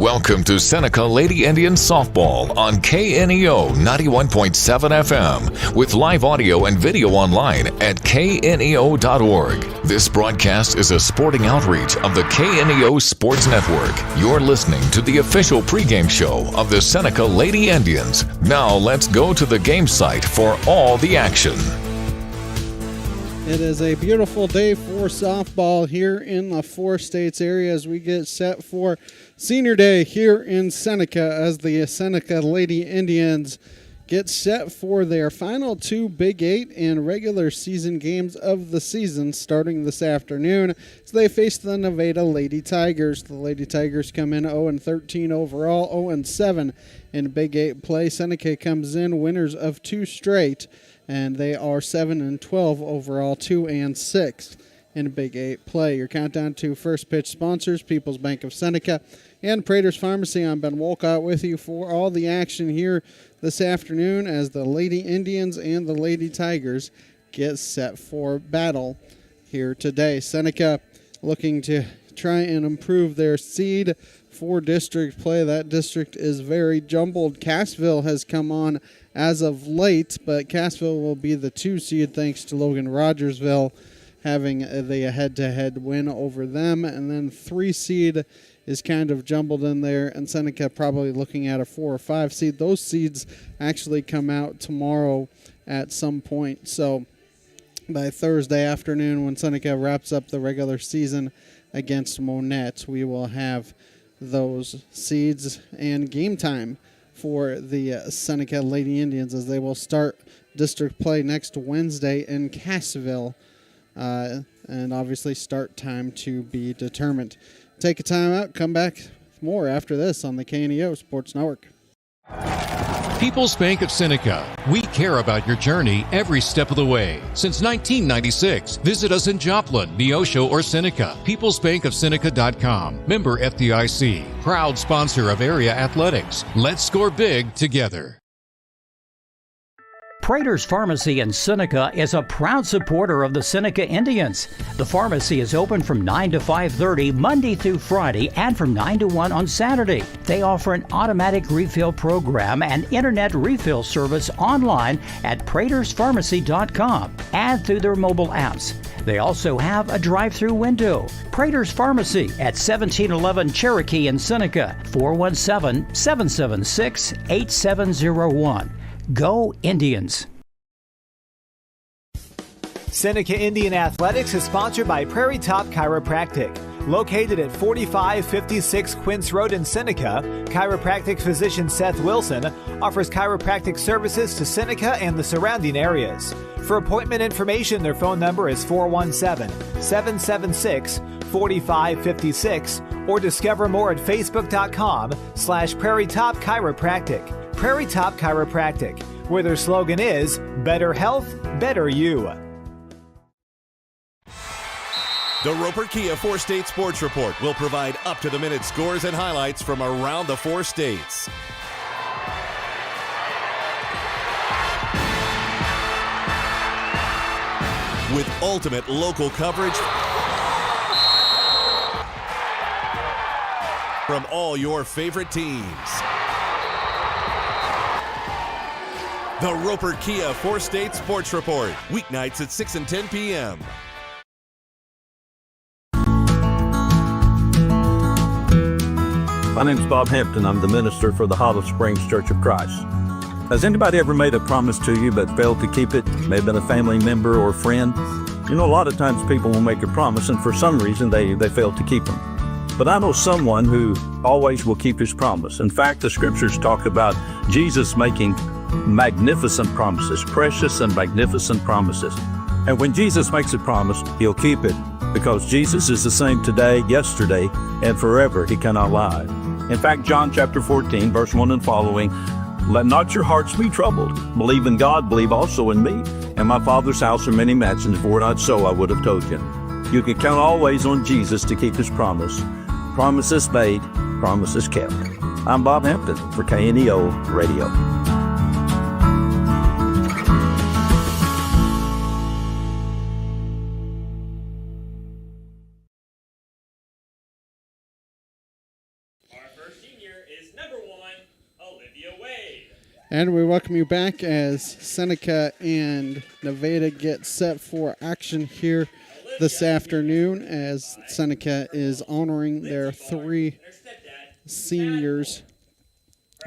Welcome to Seneca Lady Indians Softball on KNEO 91.7 FM with live audio and video online at kneo.org. This broadcast is a sporting outreach of the KNEO Sports Network. You're listening to the official pregame show of the Seneca Lady Indians. Now let's go to the game site for all the action. It is a beautiful day for softball here in the Four States area as we get set for Senior Day here in Seneca as the Seneca Lady Indians get set for their final two Big 8 and regular season games of the season starting this afternoon as they face the Nevada Lady Tigers. The Lady Tigers come in 0-13 overall, 0-7 in Big 8 play. Seneca comes in winners of two straight, and they are 7-12 overall, 2-6 in Big 8 play. Your countdown to first pitch sponsors, People's Bank of Seneca and Prater's Pharmacy. I'm Ben Wolcott with you for all the action here this afternoon as the Lady Indians and the Lady Tigers get set for battle here today. Seneca looking to try and improve their seed for district play. That district is very jumbled. Cassville has come on as of late, but Cassville will be the 2 seed thanks to Logan Rogersville having the head-to-head win over them. And then 3 seed is kind of jumbled in there, and Seneca probably looking at a 4 or 5 seed. Those seeds actually come out tomorrow at some point. So by Thursday afternoon when Seneca wraps up the regular season against Monette, we will have those seeds and game time for the Seneca Lady Indians as they will start district play next Wednesday in Cassville, and obviously start time to be determined. Take a time out, come back with more after this on the KNEO Sports Network. People's Bank of Seneca. We care about your journey every step of the way. Since 1996, visit us in Joplin, Neosho, or Seneca. PeoplesBankOfSeneca.com. Member FDIC. Proud sponsor of area athletics. Let's score big together. Prater's Pharmacy in Seneca is a proud supporter of the Seneca Indians. The pharmacy is open from 9 to 5:30 Monday through Friday and from 9 to 1 on Saturday. They offer an automatic refill program and internet refill service online at praterspharmacy.com and through their mobile apps. They also have a drive-through window. Prater's Pharmacy at 1711 Cherokee in Seneca, 417-776-8701. Go Indians! Seneca Indian Athletics is sponsored by Prairie Top Chiropractic. Located at 4556 Quince Road in Seneca, chiropractic physician Seth Wilson offers chiropractic services to Seneca and the surrounding areas. For appointment information, their phone number is 417-776-4556 or discover more at facebook.com/Prairie Top Chiropractic. Prairie Top Chiropractic, where their slogan is, Better Health, Better You. The Roper Kia 4-State Sports Report will provide up-to-the-minute scores and highlights from around the 4 states. With ultimate local coverage from all your favorite teams. The Roper Kia 4-State Sports Report, weeknights at 6 and 10 p.m. My name is Bob Hampton. I'm the minister for the Hollow Springs Church of Christ. Has anybody ever made a promise to you but failed to keep it? May have been a family member or a friend. You know, a lot of times people will make a promise and for some reason they fail to keep them. But I know someone who always will keep his promise. In fact, the scriptures talk about Jesus making magnificent promises, precious and magnificent promises. And when Jesus makes a promise, he'll keep it because Jesus is the same today, yesterday, and forever. He cannot lie. In fact, John chapter 14, verse 1 and following, let not your hearts be troubled. Believe in God, believe also in me. In my Father's house are many mansions. If it were not so, I would have told you. You can count always on Jesus to keep his promise. Promises made, promises kept. I'm Bob Hampton for KNEO Radio. And we welcome you back as Seneca and Nevada get set for action here this afternoon, as Seneca is honoring their 3 seniors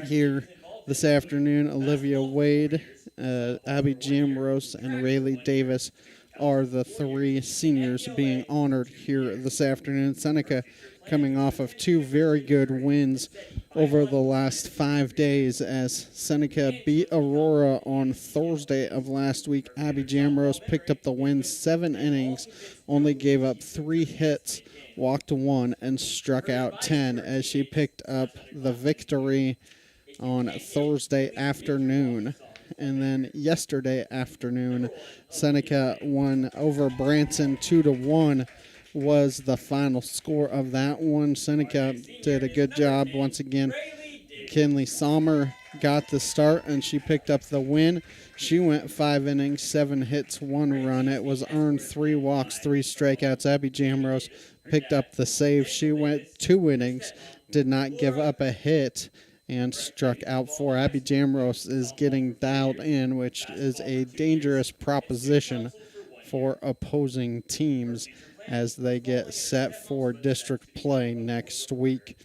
here this afternoon. Olivia Wade, Abby Jamrose, and Rayleigh Davis are the 3 seniors being honored here this afternoon. Seneca coming off of 2 very good wins over the last 5 days, as Seneca beat Aurora on Thursday of last week. Abby Jamrose picked up the win, 7 innings, only gave up 3 hits, walked 1, and struck out 10 as she picked up the victory on Thursday afternoon. And then yesterday afternoon, Seneca won over Branson 2-1 was the final score of that one. Seneca did a good job once again. Kinley Sommer got the start, and she picked up the win. She went 5 innings, 7 hits, 1 run. It was earned, 3 walks, 3 strikeouts. Abby Jamrose picked up the save. She went 2 innings, did not give up a hit, and struck out 4. Abby Jamrose is getting dialed in, which is a dangerous proposition for opposing teams as they get set for district play next week.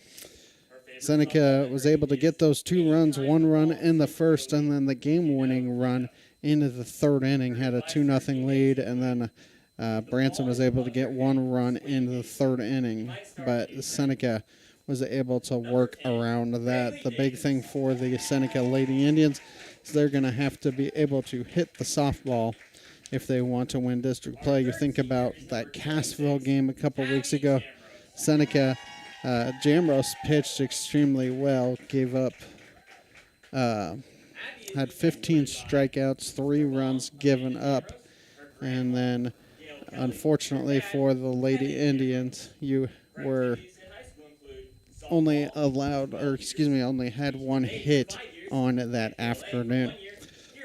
Seneca was able to get those 2 runs, 1 run in the first, and then the game-winning run into the 3rd inning, had a 2-0 lead, and then Branson was able to get 1 run into the 3rd inning, but Seneca was able to work around that. The big thing for the Seneca Lady Indians is they're going to have to be able to hit the softball if they want to win district play. You think about that Cassville game a couple weeks ago. Seneca, Jamrose pitched extremely well, gave up, had 15 strikeouts, 3 runs given up, and then unfortunately for the Lady Indians, you were only had 1 hit on that afternoon.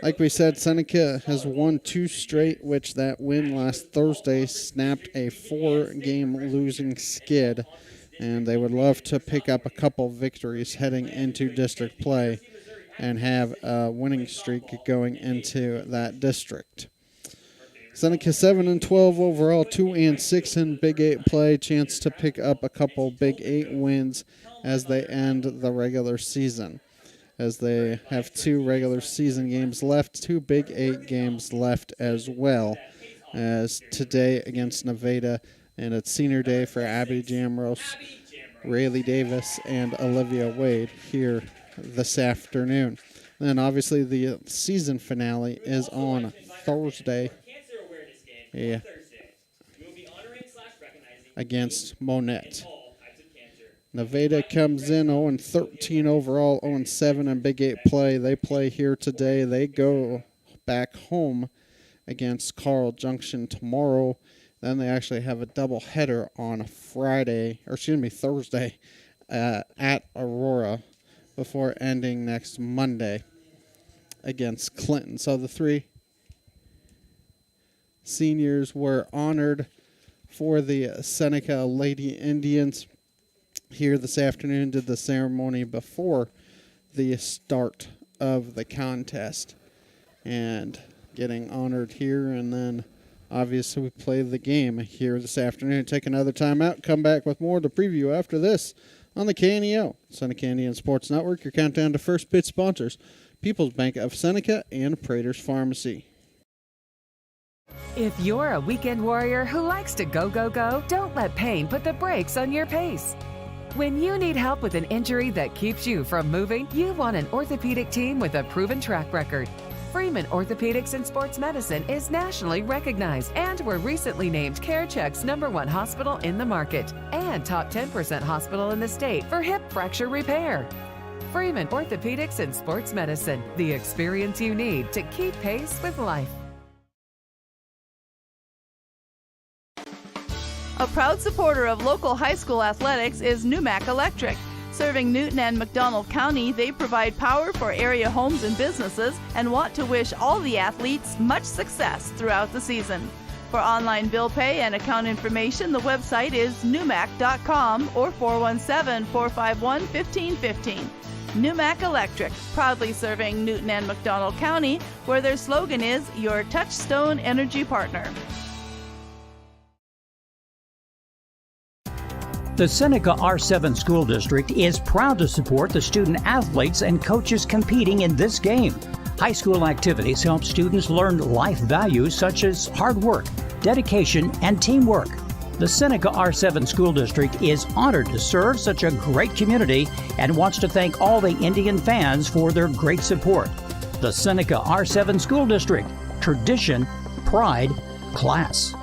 Like we said, Seneca has won 2 straight, which that win last Thursday snapped a 4-game losing skid, and they would love to pick up a couple victories heading into district play and have a winning streak going into that district. Seneca 7-12 overall, 2-6 in Big 8 play, chance to pick up a couple Big 8 wins as they end the regular season, as they have 2 regular season games left, 2 Big 8 games left as well, as today against Nevada, and it's senior day for Abby Jamrose, Rayleigh Davis, and Olivia Wade here this afternoon. Then obviously the season finale is on Thursday against Monette. Nevada comes in 0-13 overall, 0-7 in Big 8 play. They play here today. They go back home against Carl Junction tomorrow. Then they actually have a doubleheader on Thursday at Aurora before ending next Monday against Clinton. So the 3 seniors were honored for the Seneca Lady Indians here this afternoon, did the ceremony before the start of the contest and getting honored here, and then obviously we play the game here this afternoon. Take another time out, come back with more to preview after this on the KNEO Seneca Indian Sports Network. Your countdown to first pitch sponsors: People's Bank of Seneca and Prater's Pharmacy. If you're a weekend warrior who likes to go, go, go, don't let pain put the brakes on your pace. When you need help with an injury that keeps you from moving, you want an orthopedic team with a proven track record. Freeman Orthopedics and Sports Medicine is nationally recognized, and were recently named CareCheck's #1 hospital in the market and top 10% hospital in the state for hip fracture repair. Freeman Orthopedics and Sports Medicine, the experience you need to keep pace with life. A proud supporter of local high school athletics is Numac Electric. Serving Newton and McDonald County, they provide power for area homes and businesses and want to wish all the athletes much success throughout the season. For online bill pay and account information, the website is numac.com or 417-451-1515. Numac Electric, proudly serving Newton and McDonald County, where their slogan is your touchstone energy partner. The Seneca R7 School District is proud to support the student athletes and coaches competing in this game. High school activities help students learn life values such as hard work, dedication, and teamwork. The Seneca R7 School District is honored to serve such a great community and wants to thank all the Indian fans for their great support. The Seneca R7 School District, tradition, pride, class.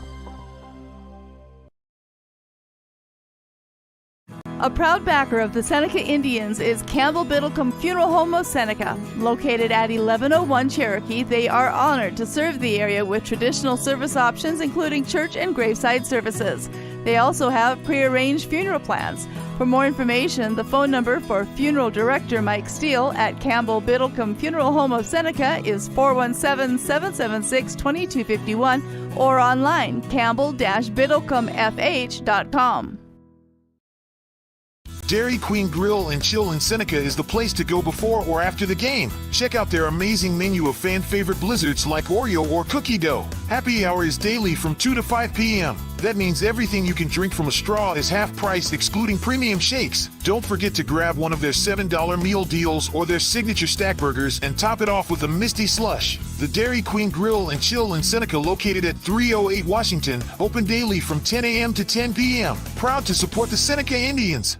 A proud backer of the Seneca Indians is Campbell Biddlecombe Funeral Home of Seneca. Located at 1101 Cherokee, they are honored to serve the area with traditional service options including church and graveside services. They also have prearranged funeral plans. For more information, the phone number for Funeral Director Mike Steele at Campbell Biddlecombe Funeral Home of Seneca is 417-776-2251 or online campbell-biddlecomefh.com. Dairy Queen Grill and Chill in Seneca is the place to go before or after the game. Check out their amazing menu of fan-favorite blizzards like Oreo or cookie dough. Happy hour is daily from 2 to 5 p.m. That means everything you can drink from a straw is half price, excluding premium shakes. Don't forget to grab one of their $7 meal deals or their signature stack burgers and top it off with a Misty Slush. The Dairy Queen Grill and Chill in Seneca, located at 308 Washington, open daily from 10 a.m. to 10 p.m. Proud to support the Seneca Indians.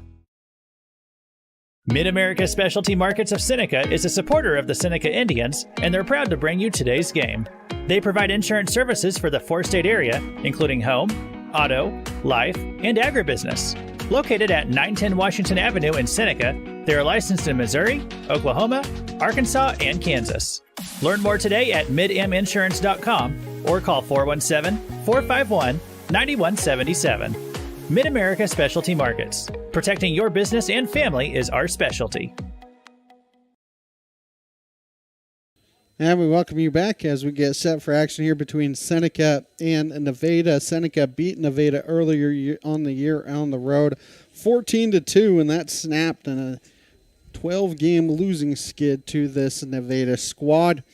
Mid-America Specialty Markets of Seneca is a supporter of the Seneca Indians, and they're proud to bring you today's game. They provide insurance services for the four-state area, including home, auto, life, and agribusiness. Located at 910 Washington Avenue in Seneca, they are licensed in Missouri, Oklahoma, Arkansas, and Kansas. Learn more today at midminsurance.com or call 417-451-9177. Mid-America Specialty Markets. Protecting your business and family is our specialty. And we welcome you back as we get set for action here between Seneca and Nevada. Seneca beat Nevada earlier on the year on the road, 14-2, and that snapped in a 12-game losing skid to this Nevada squad.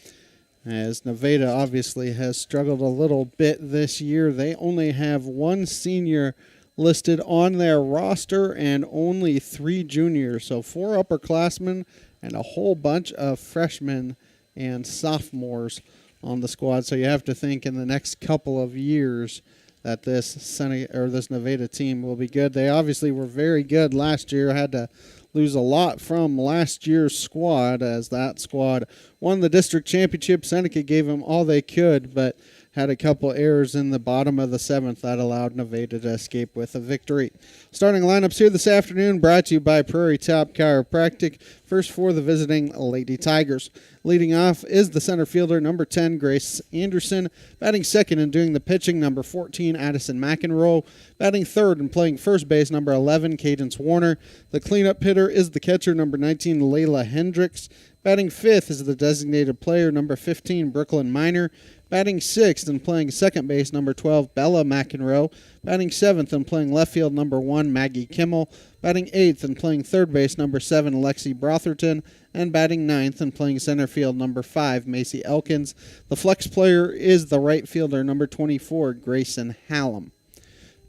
As Nevada obviously has struggled a little bit this year, they only have one senior listed on their roster and only 3 juniors. So 4 upperclassmen and a whole bunch of freshmen and sophomores on the squad. So you have to think in the next couple of years that this Nevada team will be good. They obviously were very good last year. Had to lose a lot from last year's squad, as that squad won the district championship. Seneca gave them all they could, but had a couple errors in the bottom of the 7th that allowed Nevada to escape with a victory. Starting lineups here this afternoon brought to you by Prairie Top Chiropractic. First for the visiting Lady Tigers. Leading off is the center fielder, number 10, Grace Anderson. Batting second and doing the pitching, number 14, Addison McEnroe. Batting third and playing first base, number 11, Cadence Warner. The cleanup hitter is the catcher, number 19, Layla Hendricks. Batting fifth is the designated player, number 15, Brooklyn Miner. Batting sixth and playing second base, number 12, Bella McEnroe. Batting seventh and playing left field, number 1, Maggie Kimmel. Batting eighth and playing third base, number 7, Lexi Brotherton. And batting ninth and playing center field, number 5, Macy Elkins. The flex player is the right fielder, number 24, Grayson Hallam.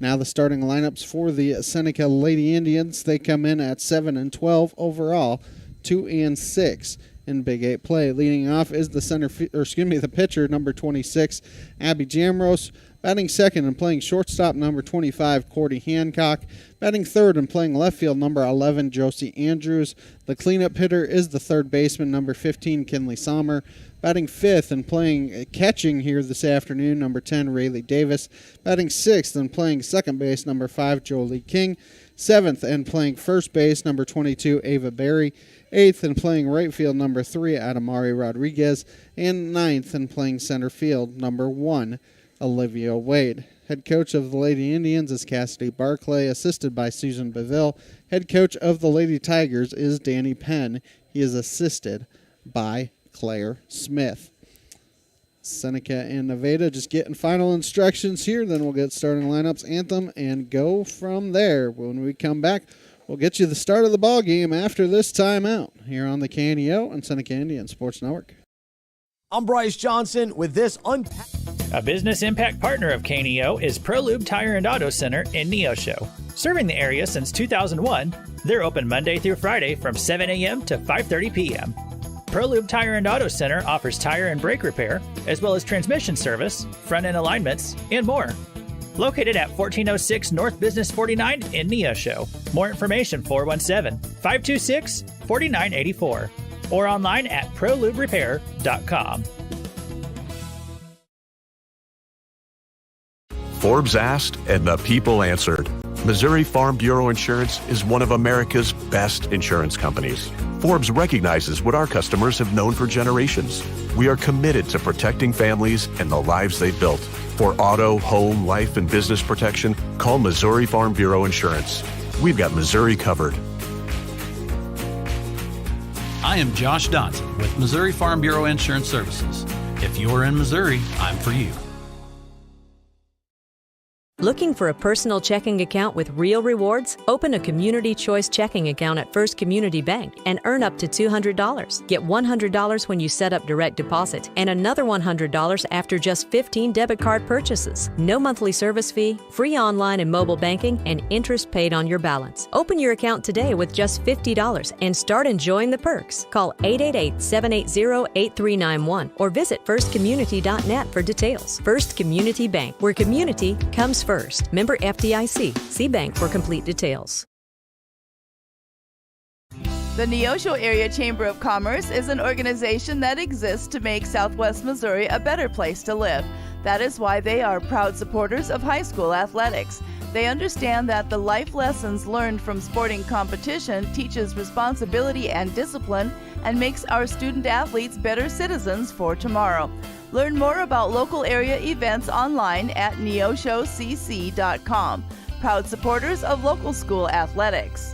Now the starting lineups for the Seneca Lady Indians. They come in at 7-12 overall, 2-6 in Big 8 play. Leading off is the pitcher, number 26, Abby Jamros. Batting second and playing shortstop, number 25, Cordy Hancock. Batting third and playing left field, number 11, Josie Andrews. The cleanup hitter is the third baseman, number 15, Kinley Sommer. Batting fifth and playing catching here this afternoon, number 10, Rayleigh Davis. Batting sixth and playing second base, number 5, Jolie King. Seventh and playing first base, number 22, Ava Berry. Eighth and playing right field, number 3, Adamari Rodriguez. And ninth and playing center field, number 1, Olivia Wade. Head coach of the Lady Indians is Cassidy Barclay, assisted by Susan Beville. Head coach of the Lady Tigers is Danny Penn. He is assisted by Claire Smith. Seneca and Nevada just getting final instructions here. Then we'll get starting lineups, anthem, and go from there. When we come back, We'll get you the start of the ball game after this timeout here on the KNEO and Seneca Indian Sports Network. I'm Bryce Johnson with this A business impact partner of KNEO is ProLube Tire and Auto Center in Neosho. Serving the area since 2001, they're open Monday through Friday from 7 a.m. to 5:30 p.m. ProLube Tire and Auto Center offers tire and brake repair, as well as transmission service, front-end alignments, and more. Located at 1406 North Business 49 in Neosho. More information 417-526-4984 or online at proluberepair.com. Forbes asked and the people answered. Missouri Farm Bureau Insurance is one of America's best insurance companies. Forbes recognizes what our customers have known for generations. We are committed to protecting families and the lives they've built. For auto, home, life, and business protection, call Missouri Farm Bureau Insurance. We've got Missouri covered. I am Josh Dotson with Missouri Farm Bureau Insurance Services. If you're in Missouri, I'm for you. Looking for a personal checking account with real rewards? Open a Community Choice checking account at First Community Bank and earn up to $200. Get $100 when you set up direct deposit and another $100 after just 15 debit card purchases. No monthly service fee, free online and mobile banking, and interest paid on your balance. Open your account today with just $50 and start enjoying the perks. Call 888-780-8391 or visit firstcommunity.net for details. First Community Bank, where community comes first. Member FDIC. See Bank for complete details. The Neosho Area Chamber of Commerce is an organization that exists to make Southwest Missouri a better place to live. That is why they are proud supporters of high school athletics. They understand that the life lessons learned from sporting competition teaches responsibility and discipline and makes our student athletes better citizens for tomorrow. Learn more about local area events online at neoshocc.com. Proud supporters of local school athletics.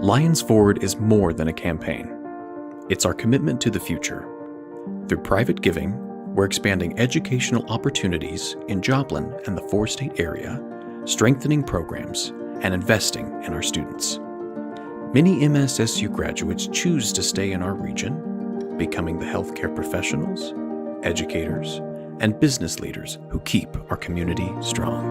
Lions Forward is more than a campaign. It's our commitment to the future. Through private giving, we're expanding educational opportunities in Joplin and the four-state area, strengthening programs, and investing in our students. Many MSSU graduates choose to stay in our region, becoming the healthcare professionals, educators, and business leaders who keep our community strong.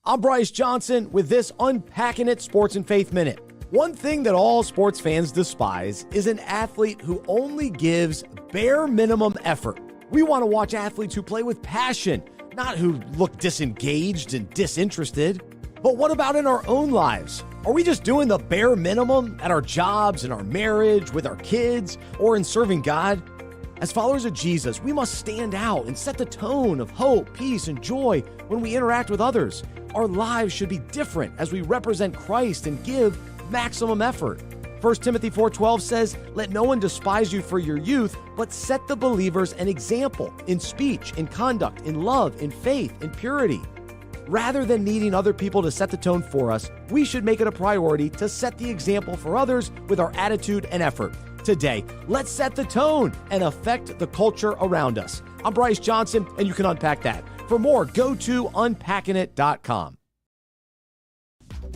I'm Bryce Johnson with this Unpacking It Sports and Faith Minute. One thing that all sports fans despise is an athlete who only gives bare minimum effort. We want to watch athletes who play with passion, not who look disengaged and disinterested. But what about in our own lives? Are we just doing the bare minimum at our jobs, in our marriage, with our kids, or in serving God? As followers of Jesus, we must stand out and set the tone of hope, peace, and joy when we interact with others. Our lives should be different as we represent Christ and give maximum effort. 1 Timothy 4:12 says, "Let no one despise you for your youth, but set the believers an example in speech, in conduct, in love, in faith, in purity." Rather than needing other people to set the tone for us, we should make it a priority to set the example for others with our attitude and effort. Today, let's set the tone and affect the culture around us. I'm Bryce Johnson, and you can unpack that. For more, go to unpackingit.com.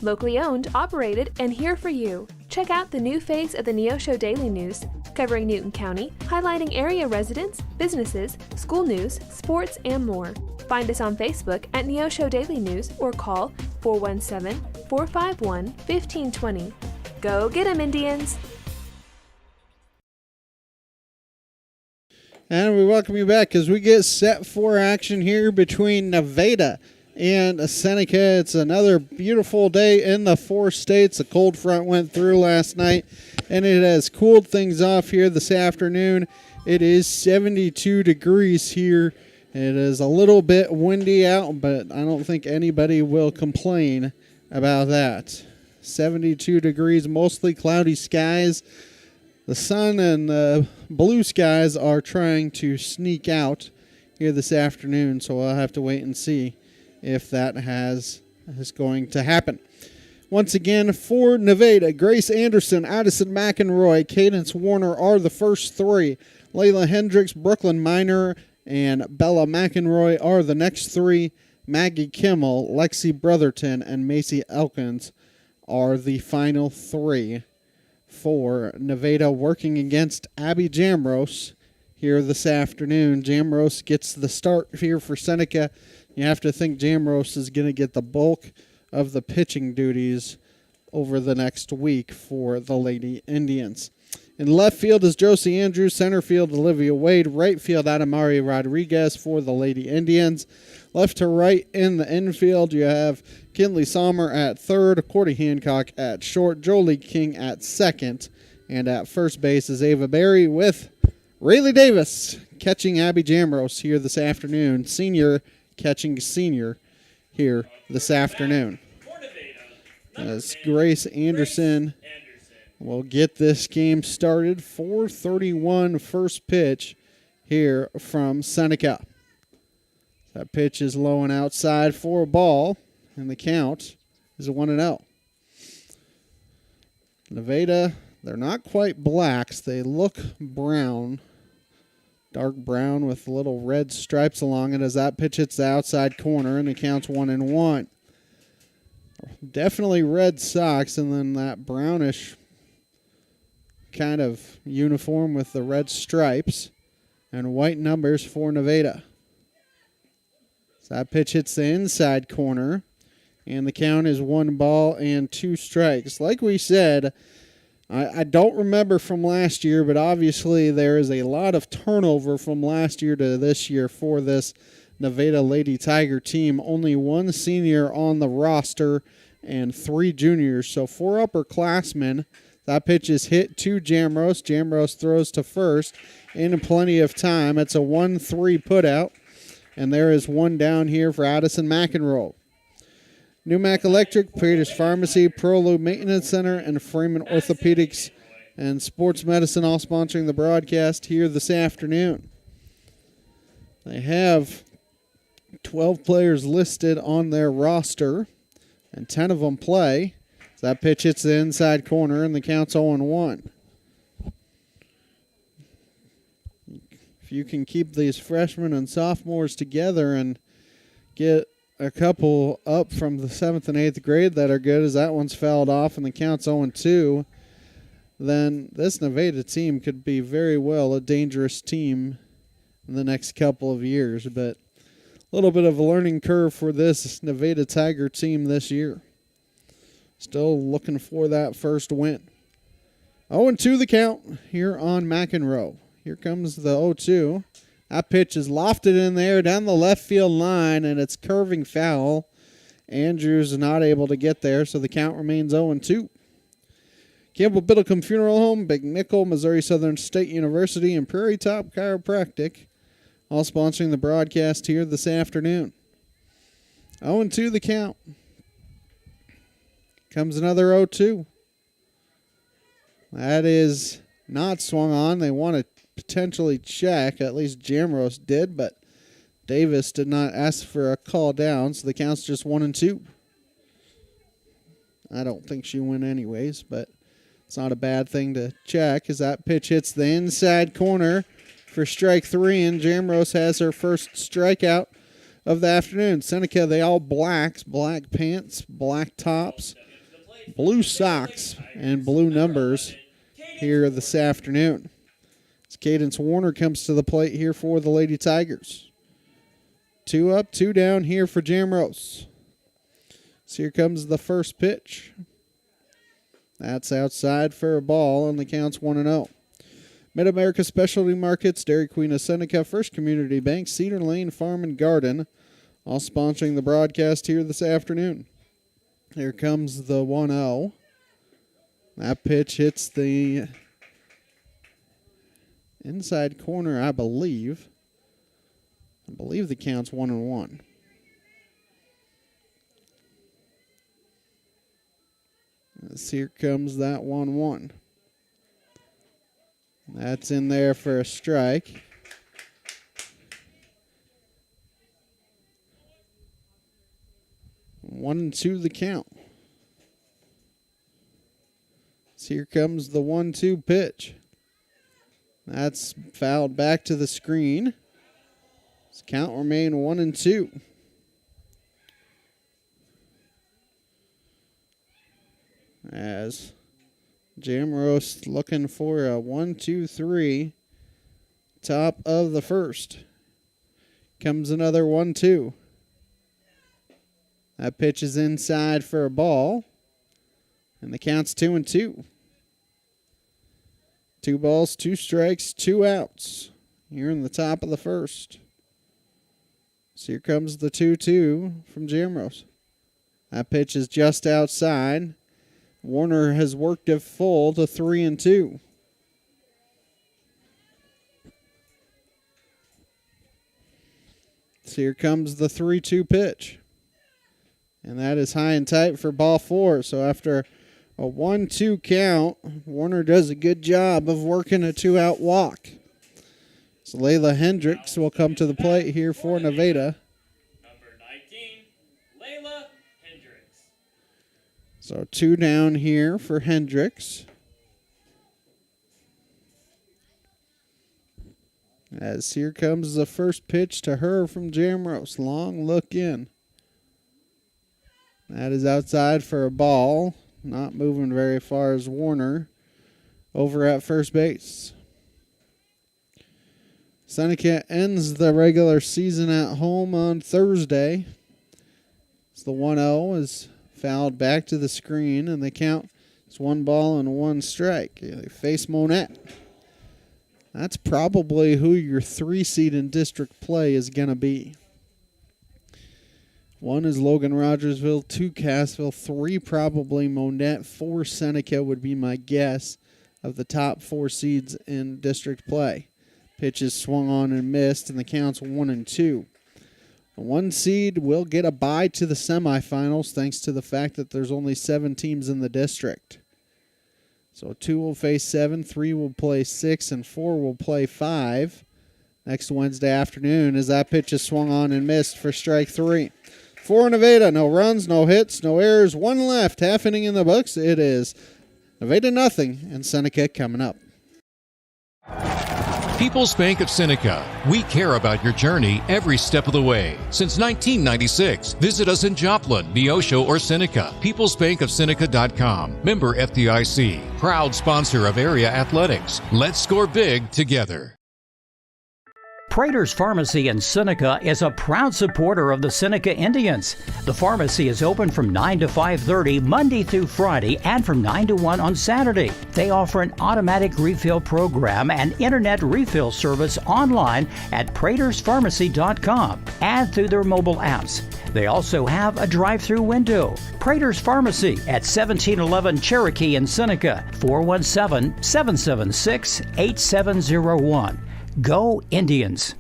Locally owned, operated, and here for you. Check out the new face of the Neosho Daily News, covering Newton County, highlighting area residents, businesses, school news, sports, and more. Find us on Facebook at Neosho Daily News or call 417-451-1520. Go get 'em, Indians! And we welcome you back as we get set for action here between Nevada and Seneca. It's another beautiful day in the four states. A cold front went through last night, and it has cooled things off here this afternoon. It is 72 degrees here. It is a little bit windy out, but I don't think anybody will complain about that. 72 degrees, mostly cloudy skies. The sun and the blue skies are trying to sneak out here this afternoon, so I'll have to wait and see if that is going to happen. Once again, for Nevada, Grace Anderson, Addison McEnroy, Cadence Warner are the first three. Layla Hendricks, Brooklyn Minor, and Bella McEnroy are the next three. Maggie Kimmel, Lexi Brotherton, and Macy Elkins are the final three for Nevada, working against Abby Jamrose here this afternoon. Jamrose gets the start here for Seneca. You have to think Jamrose is going to get the bulk of the pitching duties over the next week for the Lady Indians. In left field is Josie Andrews, center field Olivia Wade, right field Adamari Rodriguez for the Lady Indians. Left to right in the infield, you have Kinley Sommer at third, Cordy Hancock at short, Jolie King at second, and at first base is Ava Berry with Rayleigh Davis catching Abby Jamrose here this afternoon. Senior catching senior here this afternoon. As Grace Anderson will get this game started. 4:31 first pitch here from Seneca. That pitch is low and outside for a ball, and the count is 1-0. Nevada, they're not quite blacks. They look brown, dark brown with little red stripes along it as that pitch hits the outside corner, and the count's 1-1. Definitely red socks, and then that brownish kind of uniform with the red stripes and white numbers for Nevada. So that pitch hits the inside corner, and the count is 1-2 strikes. Like we said, I don't remember from last year, but obviously there is a lot of turnover from last year to this year for this Nevada Lady Tiger team. Only one senior on the roster and 3 juniors, so 4 upperclassmen. That pitch is hit to Jamrose. Jamrose throws to first in plenty of time. It's a 1-3 putout, and there is one down here for Addison McEnroe. Newmac Electric, Peters Pharmacy, Prolu Maintenance Center, and Freeman Orthopedics and Sports Medicine all sponsoring the broadcast here this afternoon. They have 12 players listed on their roster, and 10 of them play. So that pitch hits the inside corner, and the count's 0-1. If you can keep these freshmen and sophomores together and get a couple up from the 7th and 8th grade that are good, as that one's fouled off and the count's 0-2, then this Nevada team could be very well a dangerous team in the next couple of years. But a little bit of a learning curve for this Nevada Tiger team this year. Still looking for that first win. 0-2 the count here on McEnroe. Here comes the 0-2. That pitch is lofted in there down the left field line, and it's curving foul. Andrews is not able to get there, so the count remains 0-2. Campbell Biddlecombe Funeral Home, Big Nickel, Missouri Southern State University, and Prairie Top Chiropractic all sponsoring the broadcast here this afternoon. 0-2 the count. Comes another 0-2. That is not swung on. They want to potentially check. At least Jamrose did, but Davis did not ask for a call down, so the count's just 1-2. I don't think she went anyways, but it's not a bad thing to check as that pitch hits the inside corner for strike 3, and Jamrose has her first strikeout of the afternoon. Seneca, they all blacks, black pants, black tops, blue socks, and blue numbers here this afternoon. As Cadence Warner comes to the plate here for the Lady Tigers. 2 up, 2 down here for Jamrose. So here comes the first pitch. That's outside for a ball, and the count's 1-0. Mid-America Specialty Markets, Dairy Queen of Seneca, First Community Bank, Cedar Lane Farm and Garden, all sponsoring the broadcast here this afternoon. Here comes the 1-0. That pitch hits the inside corner, I believe. I believe the count's 1-1. As here comes that 1-1. That's in there for a strike. One and two the count. So here comes the 1-2 pitch. That's fouled back to the screen. Count remain 1-2. As Jamrose looking for a 1-2-3. Top of the first. Comes another 1-2. That pitch is inside for a ball. And the count's 2-2. 2 balls, 2 strikes, 2 outs. Here in the top of the first. So here comes the 2-2 from Jamrose. That pitch is just outside. Warner has worked it full to 3-2. So here comes the 3-2 pitch. And that is high and tight for ball 4. So after a 1-2 count, Warner does a good job of working a 2-out walk. So Layla Hendricks will come to the plate here for Nevada. Number 19, Layla Hendricks. So 2 down here for Hendricks. As here comes the first pitch to her from Jamrose. Long look in. That is outside for a ball. Not moving very far as Warner over at first base. Seneca ends the regular season at home on Thursday. It's the 1-0 is fouled back to the screen, and the count is 1 ball and 1 strike. They face Monette. That's probably who your 3 seed in district play is going to be. 1 is Logan Rogersville, 2 Cassville, 3 probably Monette, 4 Seneca would be my guess of the top 4 seeds in district play. Pitches swung on and missed, and the count's 1-2. The 1 seed will get a bye to the semifinals thanks to the fact that there's only 7 teams in the district. So 2 will face 7, 3 will play 6, and 4 will play 5 next Wednesday afternoon as that pitch is swung on and missed for strike 3. For Nevada, no runs, no hits, no errors, 1 left, half inning in the books. It is Nevada nothing, and Seneca coming up. People's Bank of Seneca. We care about your journey every step of the way. Since 1996, visit us in Joplin, Neosho, or Seneca. PeoplesBankOfSeneca.com. Member FDIC. Proud sponsor of area athletics. Let's score big together. Prater's Pharmacy in Seneca is a proud supporter of the Seneca Indians. The pharmacy is open from 9 to 5:30 Monday through Friday and from 9 to 1 on Saturday. They offer an automatic refill program and internet refill service online at praterspharmacy.com and through their mobile apps. They also have a drive-through window. Prater's Pharmacy at 1711 Cherokee in Seneca, 417-776-8701. Go Indians!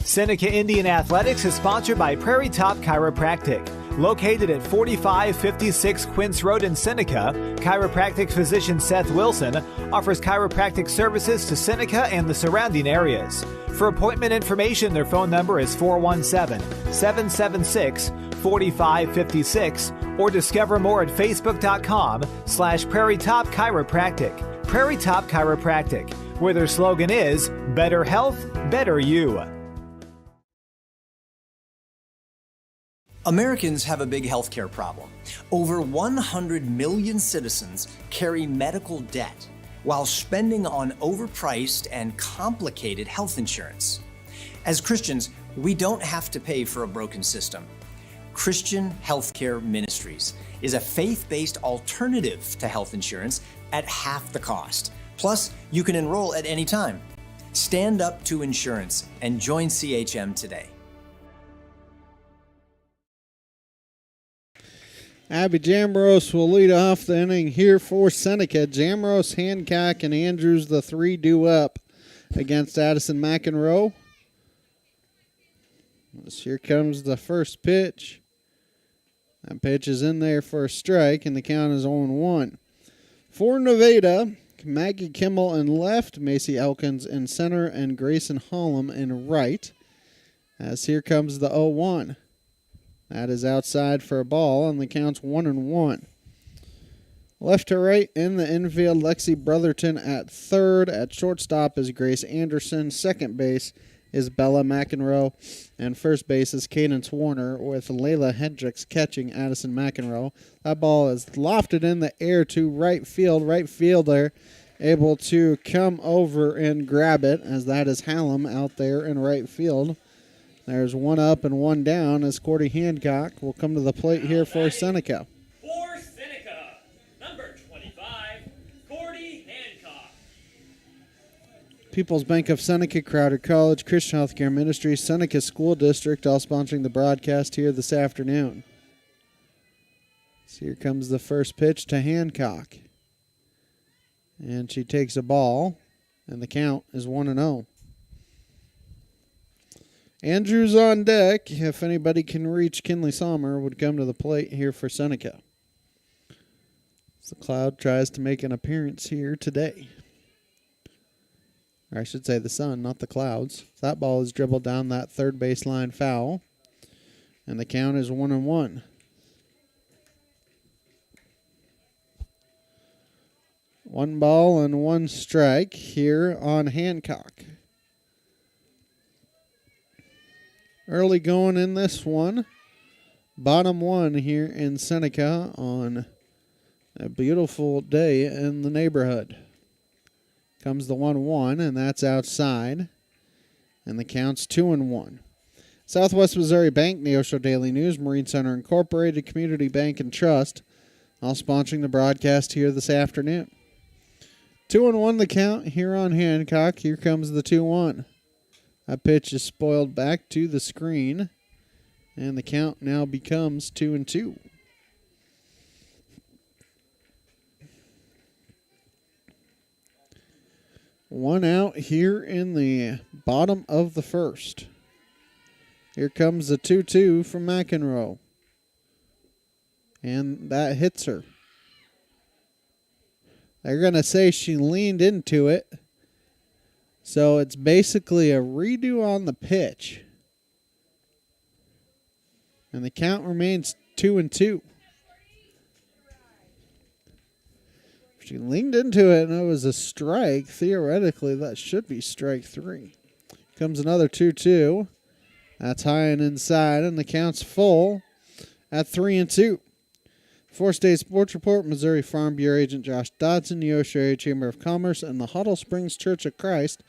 Seneca Indian Athletics is sponsored by Prairie Top Chiropractic. Located at 4556 Quince Road in Seneca, chiropractic physician Seth Wilson offers chiropractic services to Seneca and the surrounding areas. For appointment information, their phone number is 417-776-4556 or discover more at facebook.com/Prairie Top Chiropractic. Prairie Top Chiropractic, where their slogan is, better health, better you. Americans have a big healthcare problem. Over 100 million citizens carry medical debt while spending on overpriced and complicated health insurance. As Christians, we don't have to pay for a broken system. Christian Healthcare Ministries is a faith-based alternative to health insurance at half the cost. Plus, you can enroll at any time. Stand up to insurance and join CHM today. Abby Jamrose will lead off the inning here for Seneca. Jamrose, Hancock, and Andrews, the 3 due up against Addison McEnroe. Here comes the first pitch. That pitch is in there for a strike, and the count is 0-1. For Nevada, Maggie Kimmel in left, Macy Elkins in center, and Grayson Hollum in right. As here comes the 0-1. That is outside for a ball, and the count's 1-1. Left to right in the infield, Lexi Brotherton at third. At shortstop is Grace Anderson. Second base, is Bella McEnroe. And first base is Cadence Warner with Layla Hendricks catching Addison McEnroe. That ball is lofted in the air to right field. Right fielder able to come over and grab it, as that is Hallam out there in right field. There's one up and one down as Cordy Hancock will come to the plate here for Seneca. For Seneca, number 25, Cordy Hancock. People's Bank of Seneca, Crowder College, Christian Healthcare Ministry, Seneca School District, all sponsoring the broadcast here this afternoon. So here comes the first pitch to Hancock. And she takes a ball, and the count is 1-0. Andrews on deck. If anybody can reach Kinley Sommer, would come to the plate here for Seneca. So Cloud tries to make an appearance here today. Or I should say the sun, not the clouds. That ball is dribbled down that third baseline foul. And the count is 1-1. 1 ball and 1 strike here on Hancock. Early going in this one. Bottom 1 here in Seneca on a beautiful day in the neighborhood. Comes the 1-1, and that's outside. And the count's 2-1. Southwest Missouri Bank, Neosho Daily News, Marine Center Incorporated, Community Bank and Trust, all sponsoring the broadcast here this afternoon. 2-1 the count here on Hancock. Here comes the 2-1. That pitch is spoiled back to the screen, and the count now becomes 2-2. One out here in the bottom of the first. Here comes the 2-2 from McEnroe. And that hits her. They're going to say she leaned into it. So it's basically a redo on the pitch. And the count remains 2-2. If she leaned into it and it was a strike, theoretically that should be strike 3. Comes another 2-2. That's high and inside, and the count's full at 3-2. For State Sports Report, Missouri Farm Bureau Agent Josh Dodson, Neosho Area Chamber of Commerce, and the Huddle Springs Church of Christ,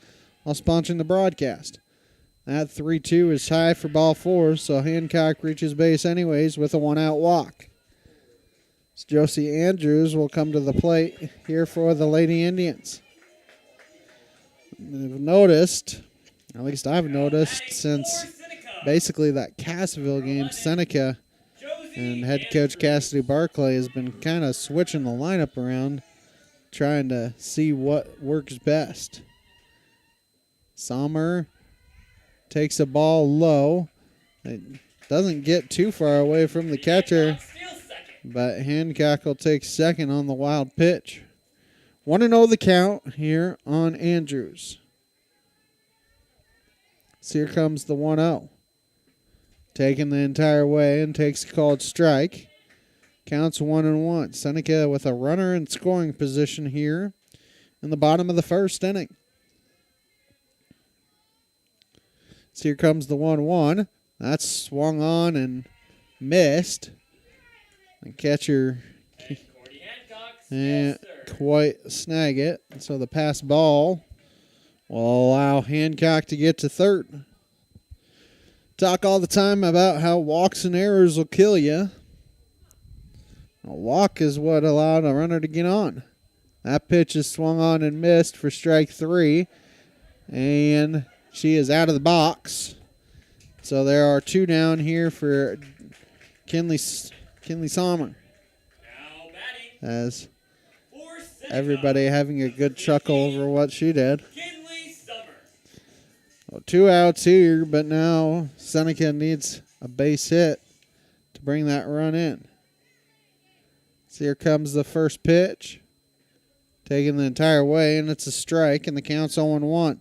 all sponsoring the broadcast. That 3-2 is high for ball 4, so Hancock reaches base anyways with a 1-out walk. So Josie Andrews will come to the plate here for the Lady Indians. You've noticed, at least I've noticed, since basically that Cassville game, Seneca and head coach Cassidy Barclay has been kind of switching the lineup around, trying to see what works best. Sommer takes a ball low. It doesn't get too far away from the catcher, but Hancock will take second on the wild pitch. 1-0 the count here on Andrews. So here comes the 1-0. Taking the entire way and takes a called strike. Counts 1-1. Seneca with a runner in scoring position here in the bottom of the first inning. So here comes the 1-1. That's swung on and missed. The catcher can't quite snag it. So the pass ball will allow Hancock to get to third. Talk all the time about how walks and errors will kill you. A walk is what allowed a runner to get on. That pitch is swung on and missed for strike 3. And she is out of the box. So there are 2 down here for Kinley Sommer. As everybody having a good chuckle over what she did. 2 outs here, but now Seneca needs a base hit to bring that run in. So here comes the first pitch. Taking the entire way, and it's a strike, and the count's 0-1.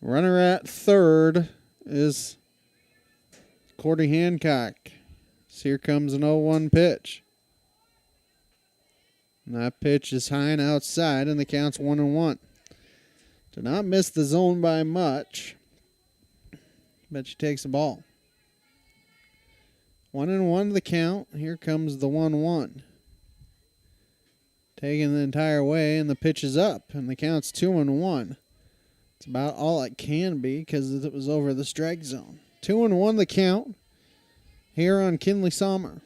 Runner at third is Cordy Hancock. So here comes an 0-1 pitch. And that pitch is high and outside, and the count's 1-1. Did not miss the zone by much, but she takes the ball. 1-1 the count. Here comes the 1-1. Taking the entire way, and the pitch is up, and the count's 2-1. It's about all it can be because it was over the strike zone. 2-1 the count here on Kinley Sommer.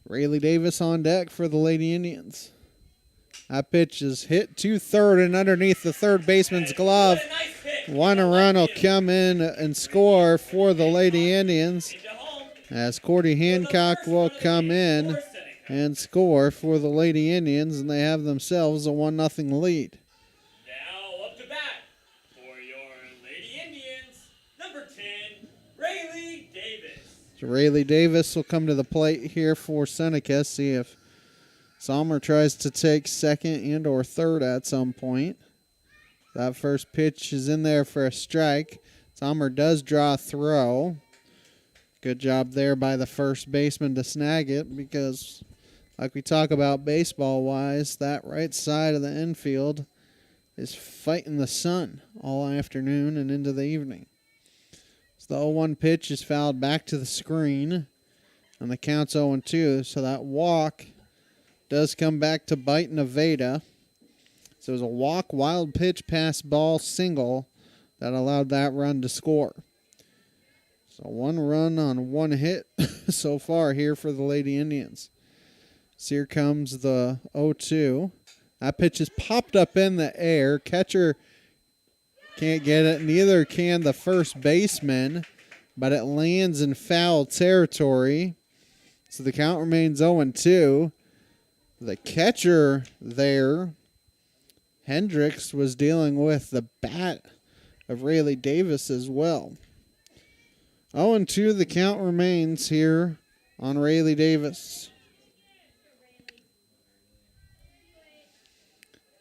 Rayleigh Davis on deck for the Lady Indians. That pitch is hit to third and underneath the third baseman's glove. One run will come in and score for the Lady Indians as Cordy Hancock will come in and score for the Lady Indians, and they have themselves a 1-0 lead. Now up to bat for your Lady Indians, number 10, Rayleigh Davis. So Rayleigh Davis will come to the plate here for Seneca. See if Sommer tries to take second and or third at some point. That first pitch is in there for a strike. Sommer does draw a throw. Good job there by the first baseman to snag it because, like we talk about baseball-wise, that right side of the infield is fighting the sun all afternoon and into the evening. So the 0-1 pitch is fouled back to the screen, and the count's 0-2. So that walk does come back to bite Nevada. So it was a walk, wild pitch, pass ball, single that allowed that run to score. So one run on one hit so far here for the Lady Indians. So here comes the 0-2. That pitch is popped up in the air. Catcher can't get it. Neither can the first baseman, but it lands in foul territory. So the count remains 0-2. The catcher there, Hendricks, was dealing with the bat of Rayleigh Davis as well. 0-2, the count remains here on Rayleigh Davis.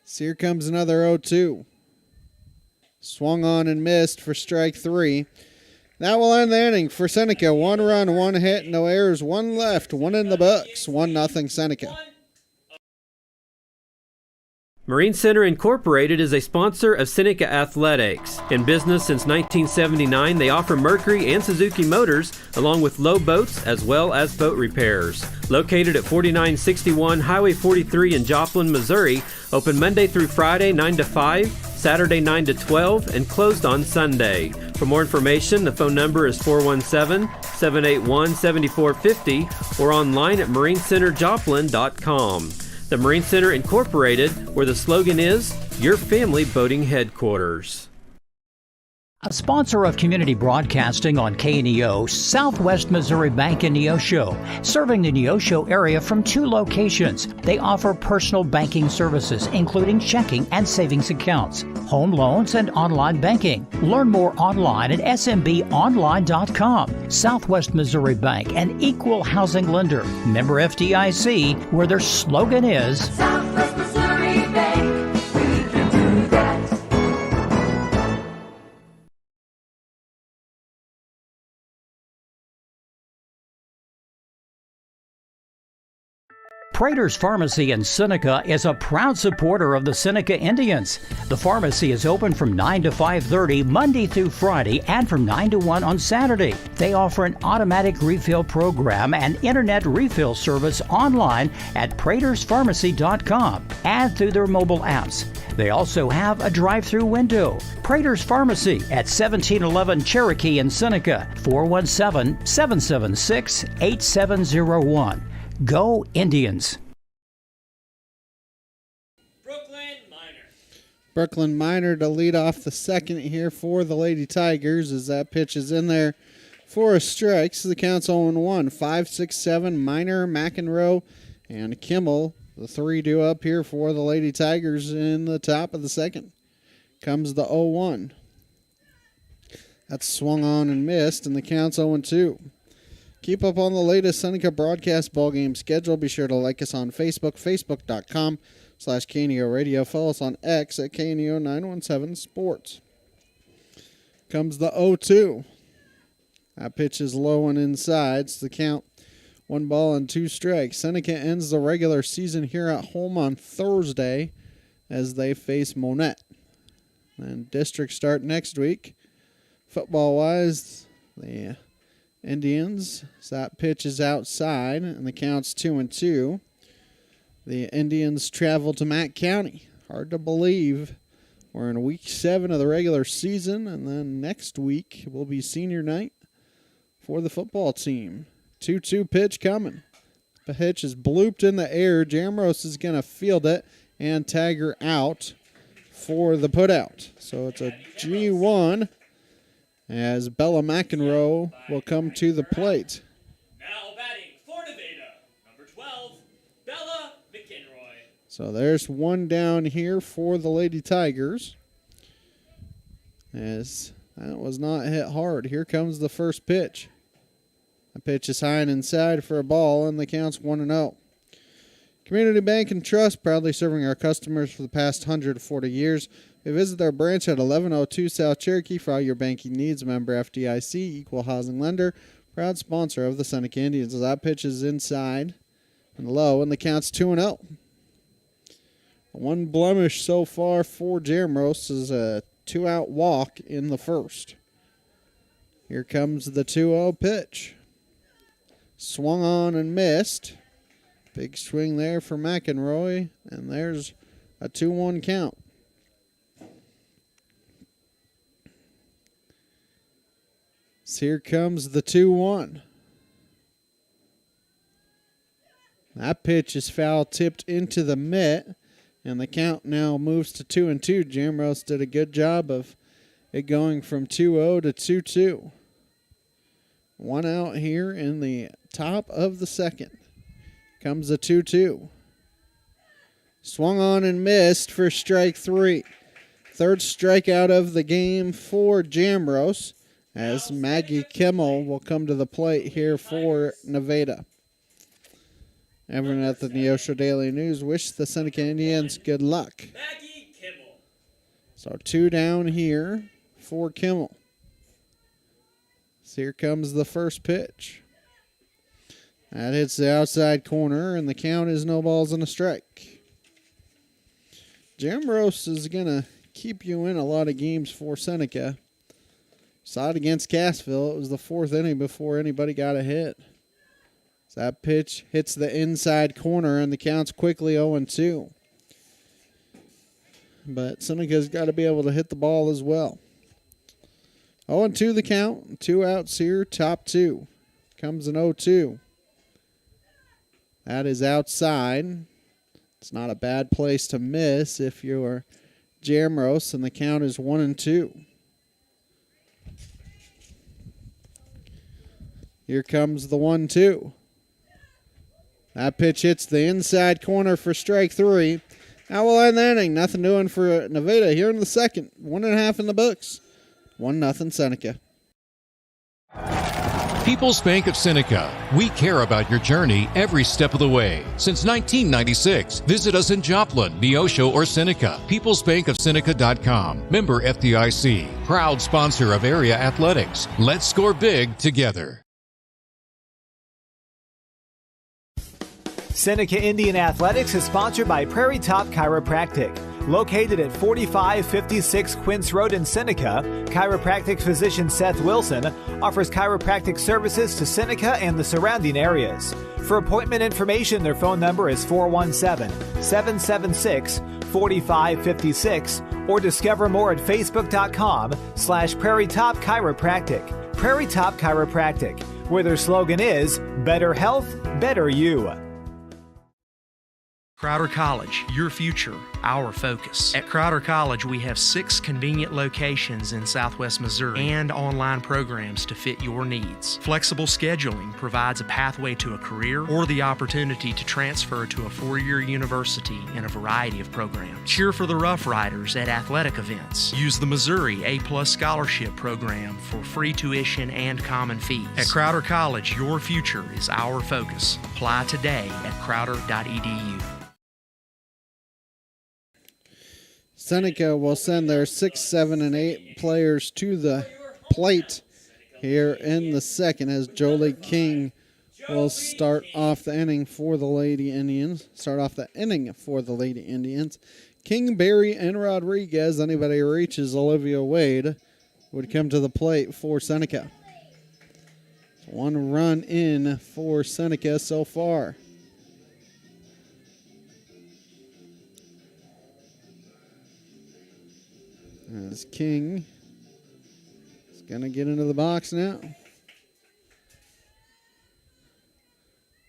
So here comes another 0-2. Swung on and missed for strike three. That will end the inning for Seneca. One run, one hit, no errors, one left, one in the books. 1-0 Seneca. Marine Center Incorporated is a sponsor of Seneca Athletics. In business since 1979, they offer Mercury and Suzuki motors, along with low boats as well as boat repairs. Located at 4961 Highway 43 in Joplin, Missouri, open Monday through Friday 9 to 5, Saturday 9 to 12, and closed on Sunday. For more information, the phone number is 417-781-7450 or online at marinecenterjoplin.com. The Marine Center Incorporated, where the slogan is, your family boating headquarters. A sponsor of community broadcasting on KNEO, Southwest Missouri Bank in Neosho, serving the Neosho area from 2 locations. They offer personal banking services, including checking and savings accounts, home loans, and online banking. Learn more online at smbonline.com. Southwest Missouri Bank, an equal housing lender. Member FDIC, where their slogan is, Southwest Missouri Bank, we can do that. Prater's Pharmacy in Seneca is a proud supporter of the Seneca Indians. The pharmacy is open from 9 to 5:30 Monday through Friday and from 9 to 1 on Saturday. They offer an automatic refill program and internet refill service online at praterspharmacy.com and through their mobile apps. They also have a drive-through window. Prater's Pharmacy at 1711 Cherokee in Seneca, 417-776-8701. Go Indians! Brooklyn Minor to lead off the second here for the Lady Tigers as that pitch is in there for a strike. So the count's 0-1. 5, 6, 7, Minor, McEnroe, and Kimmel. The 3 due up here for the Lady Tigers in the top of the second. Comes the 0-1. That's swung on and missed, and the count's 0-2. Keep up on the latest Seneca broadcast ball game schedule. Be sure to like us on Facebook, facebook.com/KNEO Radio. Follow us on X at KNEO917 Sports. Comes the 0-2. That pitch is low and inside. So the count 1-2 Seneca ends the regular season here at home on Thursday as they face Monette. And district start next week. Football-wise, the Indians, so that pitch is outside, and the count's 2-2. The Indians travel to Mack County. Hard to believe. We're in week 7 of the regular season, and then next week will be senior night for the football team. 2-2 pitch coming. The pitch is blooped in the air. Jamrose is going to field it and tag her out for the putout. So it's a G1 as Bella McEnroe will come to the plate. Now batting for Nevada, number 12, Bella McEnroy. So there's one down here for the Lady Tigers. As that was not hit hard. Here comes the first pitch. The pitch is high and inside for a ball, and the count's 1-0. Community Bank and Trust, proudly serving our customers for the past 140 years. We visit their branch at 1102 South Cherokee for all your banking needs. Member FDIC, equal housing lender, proud sponsor of the Seneca Indians. That pitch is inside and low, and the count's 2-0. One blemish so far for Jamrose is a 2-out walk in the first. Here comes the 2-0 pitch. Swung on and missed. Big swing there for McEnroy, and there's a 2-1 count. So here comes the 2-1. That pitch is foul tipped into the mitt, and the count now moves to 2-2. Jamrose did a good job of it going from 2-0 to 2-2. One out here in the top of the second. Comes the 2-2. Swung on and missed for strike 3. Third strikeout of the game for Jamrose as Maggie Kimmel will come to the plate here for Nevada. Everyone at the Neosho Daily News wish the Seneca Indians good luck. Maggie Kimmel. So 2 down here for Kimmel. So here comes the first pitch. That hits the outside corner, and the count is no balls and a strike. Jamrose is going to keep you in a lot of games for Seneca. Saw it against Cassville. It was the 4th inning before anybody got a hit. So that pitch hits the inside corner, and the count's quickly 0-2. But Seneca's got to be able to hit the ball as well. 0-2 the count. 2 outs here, top 2. Comes an 0-2. That is outside. It's not a bad place to miss if you're Jamrose, and the count is 1-2. Here comes the 1-2. That pitch hits the inside corner for strike 3. Now we'll end the inning. Nothing doing for Nevada here in the second. 1.5 in the books. 1-0 Seneca. People's Bank of Seneca. We care about your journey every step of the way. Since 1996, visit us in Joplin, Neosho, or Seneca. PeoplesBankOfSeneca.com. Member FDIC. Proud sponsor of area athletics. Let's score big together. Seneca Indian Athletics is sponsored by Prairie Top Chiropractic. Located at 4556 Quince Road in Seneca, chiropractic physician Seth Wilson offers chiropractic services to Seneca and the surrounding areas. For appointment information, their phone number is 417-776-4556 or discover more at facebook.com/Prairie Top Chiropractic. Prairie Top Chiropractic, where their slogan is Better Health, Better You. Crowder College, your future, our focus. At Crowder College, we have 6 convenient locations in Southwest Missouri and online programs to fit your needs. Flexible scheduling provides a pathway to a career or the opportunity to transfer to a 4-year university in a variety of programs. Cheer for the Rough Riders at athletic events. Use the Missouri A+ Scholarship Program for free tuition and common fees. At Crowder College, your future is our focus. Apply today at crowder.edu. Seneca will send their 6, 7, and 8 players to the plate here in the second as Jolie King will start off the inning for the Lady Indians. Kingberry and Rodriguez. Anybody who reaches Olivia Wade would come to the plate for Seneca. 1 run in for Seneca so far. As King is going to get into the box now.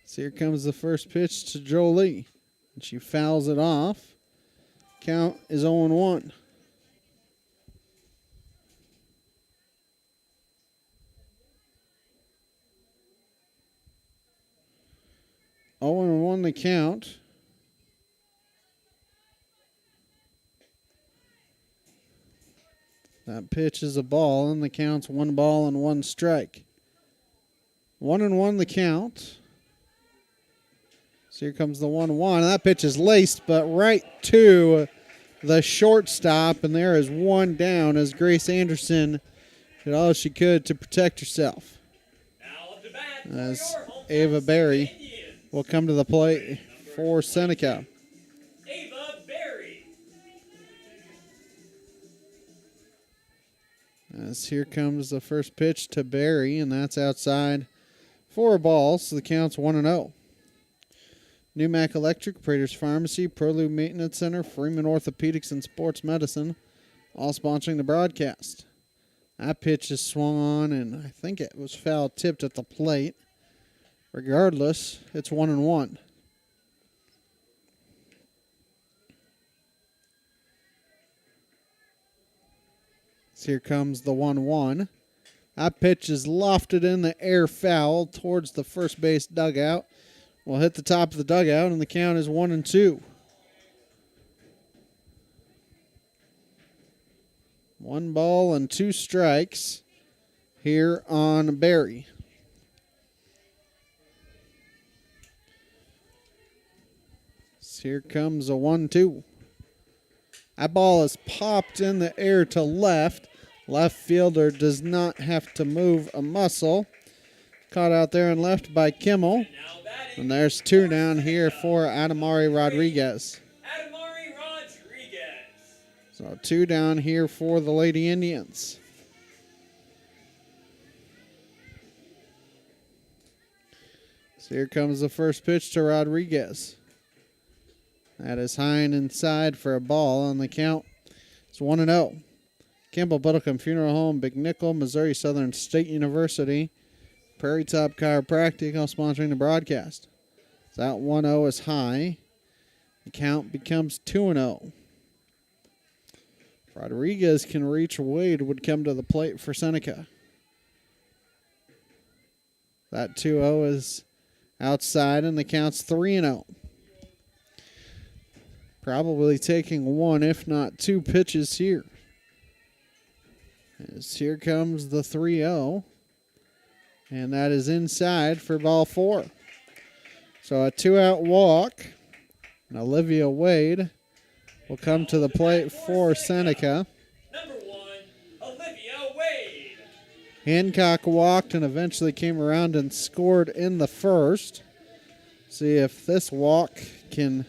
So here comes the first pitch to Jolie. And she fouls it off. Count is 0-1. The count. That pitch is a ball, and the count's 1 ball and 1 strike. 1-1 the count. So here comes the 1-1. That pitch is laced, but right to the shortstop, and there is 1 down as Grace Anderson did all she could to protect herself. As Ava Berry will come to the plate for Seneca. Ava Berry. As here comes the first pitch to Berry, and that's outside for a ball, so the count's 1-0. Newmac Electric, Prater's Pharmacy, Prolube Maintenance Center, Freeman Orthopedics and Sports Medicine, all sponsoring the broadcast. That pitch is swung on, and I think it was foul tipped at the plate. Regardless, it's 1-1. So here comes the 1-1. That pitch is lofted in the air foul towards the first base dugout. Will hit the top of the dugout, and the count is 1-2. 1 ball and 2 strikes here on Berry. So here comes a 1-2. That ball is popped in the air to left. Left fielder does not have to move a muscle. Caught out there and left by Kimmel. And there's 2 down here for Adamari Rodriguez. So 2 down here for the Lady Indians. So here comes the first pitch to Rodriguez. That is high and inside for a ball on the count. It's 1-0. Campbell Buddlecombe Funeral Home, Big Nickel, Missouri Southern State University, Prairie Top Chiropractic, all sponsoring the broadcast. So that 1-0 is high. The count becomes 2-0. If Rodriguez can reach, Wade would come to the plate for Seneca. That 2-0 is outside, and the count's 3-0. Probably taking 1, if not 2 pitches here. As here comes the 3-0. And that is inside for ball 4. So a 2-out walk. And Olivia Wade will come to the plate for Seneca. Number 1, Olivia Wade. Hancock walked and eventually came around and scored in the first. See if this walk can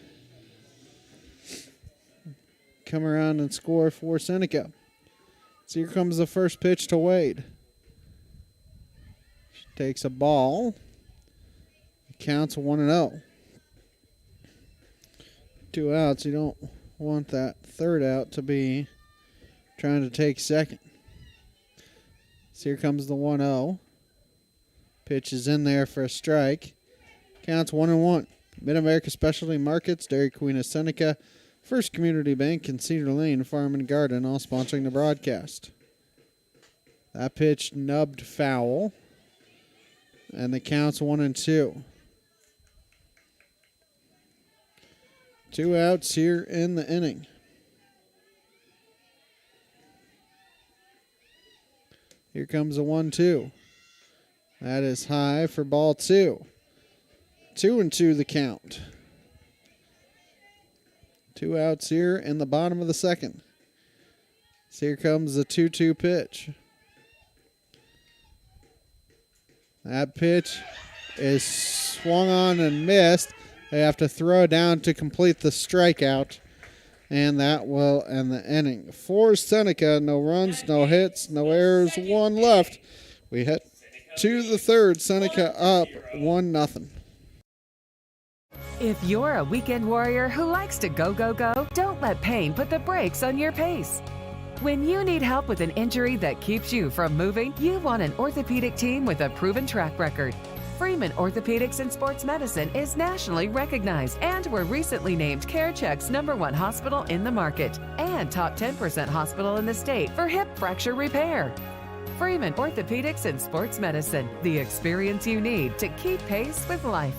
come around and score for Seneca. So here comes the first pitch to Wade. She takes a ball. It counts 1-0. 2 outs. You don't want that third out to be trying to take second. So here comes the 1-0. Pitch is in there for a strike. Counts 1-1. Mid-America Specialty Markets, Dairy Queen of Seneca, First Community Bank, and Cedar Lane Farm and Garden, all sponsoring the broadcast. That pitch nubbed foul. And the count's 1-2. 2 outs here in the inning. Here comes a 1-2. That is high for ball 2. 2-2 the count. 2 outs here in the bottom of the second. So here comes the 2-2 pitch. That pitch is swung on and missed. They have to throw down to complete the strikeout, and that will end the inning. For Seneca, no runs, no hits, no errors, one left. We head to the third. Seneca up 1-0. If you're a weekend warrior who likes to go, go, go, don't let pain put the brakes on your pace. When you need help with an injury that keeps you from moving, you want an orthopedic team with a proven track record. Freeman Orthopedics and Sports Medicine is nationally recognized and were recently named CareCheck's #1 hospital in the market and top 10% hospital in the state for hip fracture repair. Freeman Orthopedics and Sports Medicine, the experience you need to keep pace with life.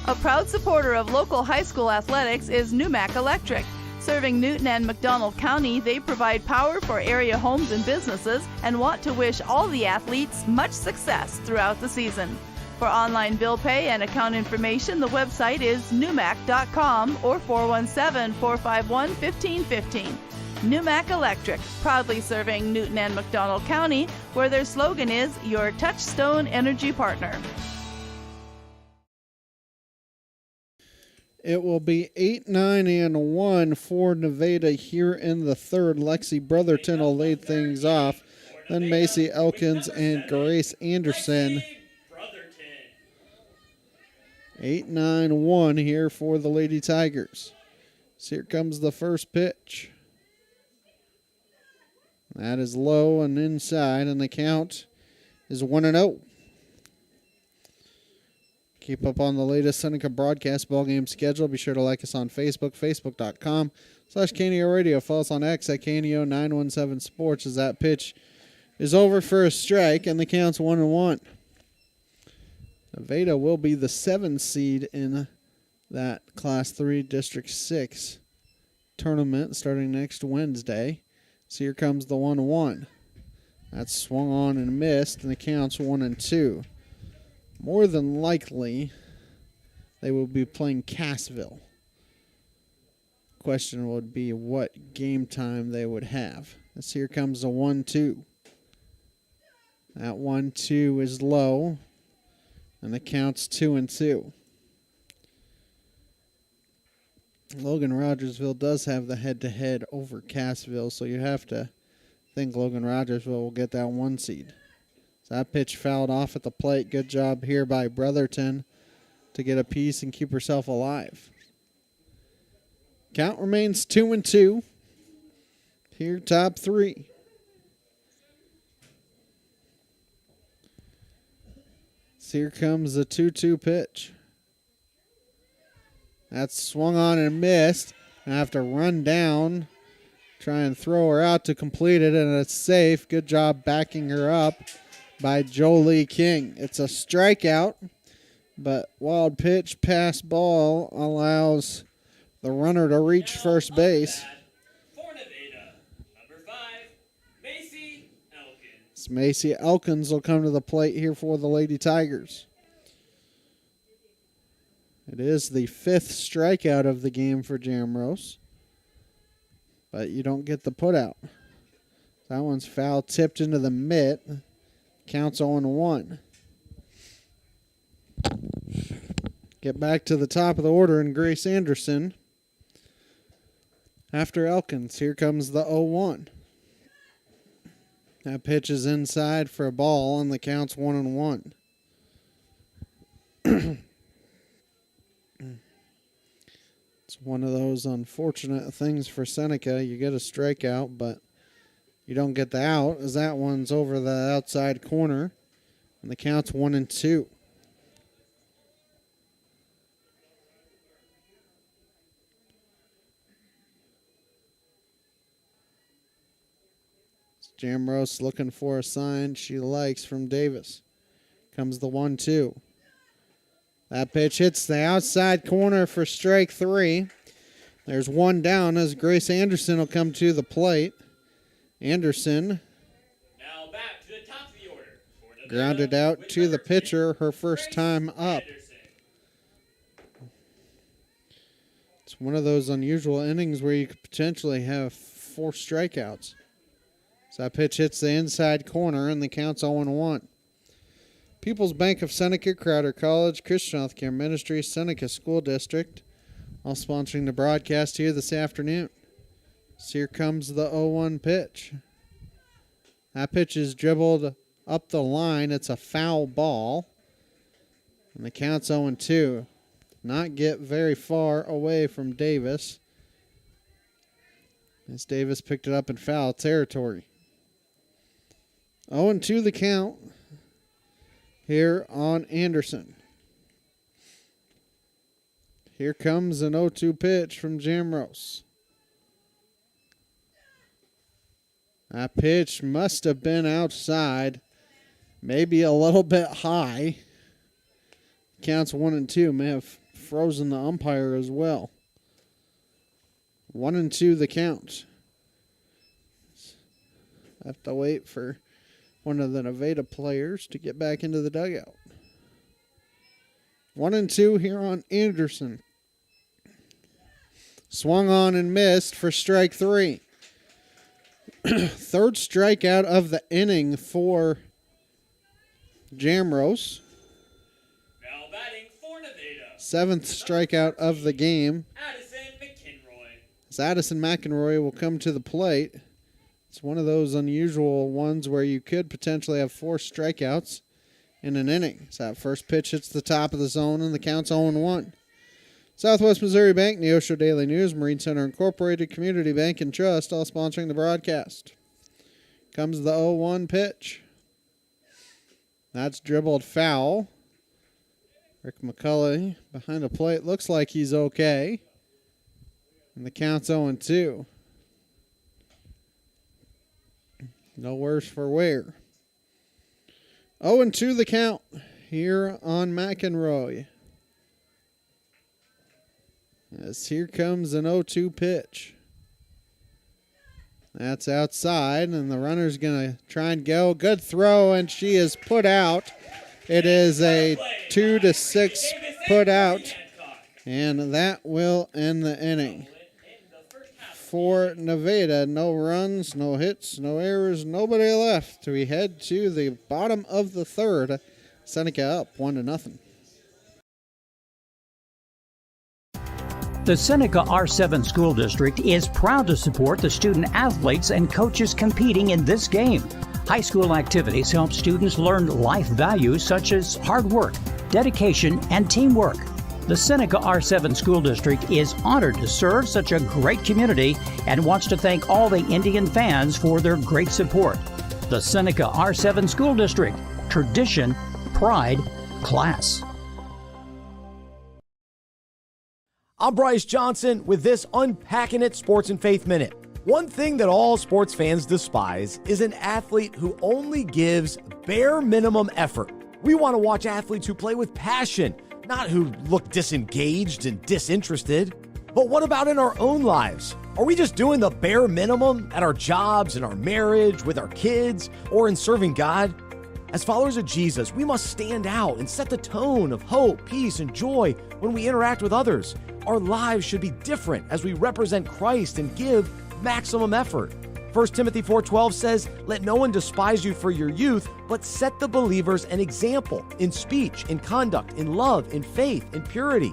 A proud supporter of local high school athletics is Numac Electric. Serving Newton and McDonald County, they provide power for area homes and businesses and want to wish all the athletes much success throughout the season. For online bill pay and account information, the website is numac.com or 417-451-1515. Numac Electric, proudly serving Newton and McDonald County, where their slogan is your touchstone energy partner. It will be 8-9-1 for Nevada here in the third. Lexi Brotherton will lead things off. Then Macy Elkins and Grace Anderson. 8-9-1 here for the Lady Tigers. So here comes the first pitch. That is low and inside, and the count is 1-0. Keep up on the latest Seneca broadcast ball game schedule. Be sure to like us on Facebook, facebook.com/KNEO Radio. Follow us on X at KNEO917 Sports as that pitch is over for a strike, and the count's 1-1. Nevada will be the 7th seed in that Class 3 District 6 tournament starting next Wednesday. So here comes the 1-1. That's swung on and missed, and the count's 1-2. More than likely, they will be playing Cassville. Question would be what game time they would have. As here comes the 1-2. That 1-2 is low, and the count's 2-2. Logan Rogersville does have the head-to-head over Cassville, so you have to think Logan Rogersville will get that 1 seed. So that pitch fouled off at the plate. Good job here by Brotherton to get a piece and keep herself alive. Count remains 2-2. Here, top 3. So here comes the 2-2 pitch. That's swung on and missed. I have to run down, try and throw her out to complete it, and it's safe. Good job backing her up by Jolie King. It's a strikeout, but wild pitch pass ball allows the runner to reach first base. For Nevada, number 5, Macy Elkins. It's Macy Elkins will come to the plate here for the Lady Tigers. It is the 5th strikeout of the game for Jamrose, but you don't get the putout. That one's foul, tipped into the mitt. Counts 0-1. Get back to the top of the order, and Grace Anderson after Elkins. Here comes the 0-1. That pitch is inside for a ball, and the count's 1-1. It's one of those unfortunate things for Seneca. You get a strikeout, but you don't get the out, as that one's over the outside corner, and the count's 1-2. Jamrose looking for a sign she likes from Davis. Comes the 1-2. That pitch hits the outside corner for strike 3. There's one down as Grace Anderson will come to the plate. Anderson Now back to the top of the order. grounded out to the pitcher her first time up. It's one of those unusual innings where you could potentially have 4 strikeouts. So that pitch hits the inside corner, and the count's 0-1. People's Bank of Seneca, Crowder College, Christian Healthcare Ministry, Seneca School District, all sponsoring the broadcast here this afternoon. So here comes the 0-1 pitch. That pitch is dribbled up the line. It's a foul ball. And the count's 0-2. Not get very far away from Davis, as Davis picked it up in foul territory. 0-2 the count here on Anderson. Here comes an 0-2 pitch from Jamrose. That pitch must have been outside, maybe a little bit high. Counts 1-2, may have frozen the umpire as well. 1-2 the count. Have to wait for one of the Nevada players to get back into the dugout. 1-2 here on Anderson. Swung on and missed for strike 3. Third strikeout of the inning for Jamrose. Now batting for Nevada. 7th strikeout of the game. Addison McEnroy. As Addison McEnroy will come to the plate. It's one of those unusual ones where you could potentially have 4 strikeouts in an inning. So that first pitch hits the top of the zone and the count's 0-1. Southwest Missouri Bank, Neosho Daily News, Marine Center Incorporated, Community Bank and Trust, all sponsoring the broadcast. Comes the 0-1 pitch. That's dribbled foul. Rick McCulley behind the plate. Looks like he's okay. And the count's 0-2. No worse for wear. 0-2 the count here on McEnroy. As here comes an 0-2 pitch. That's outside, and the runner's going to try and go. Good throw, and she is put out. It is a 2-6 put out, and that will end the inning. For Nevada, no runs, no hits, no errors, nobody left. We head to the bottom of the third. Seneca up 1-0. The Seneca R7 School District is proud to support the student athletes and coaches competing in this game. High school activities help students learn life values such as hard work, dedication, and teamwork. The Seneca R7 School District is honored to serve such a great community and wants to thank all the Indian fans for their great support. The Seneca R7 School District. Tradition, pride, class. I'm Bryce Johnson with this Unpacking It Sports and Faith Minute. One thing that all sports fans despise is an athlete who only gives bare minimum effort. We want to watch athletes who play with passion, not who look disengaged and disinterested. But what about in our own lives? Are we just doing the bare minimum at our jobs, in our marriage, with our kids, or in serving God? As followers of Jesus, we must stand out and set the tone of hope, peace, and joy when we interact with others. Our lives should be different as we represent Christ and give maximum effort. 1 Timothy 4:12 says, "Let no one despise you for your youth, but set the believers an example in speech, in conduct, in love, in faith, in purity."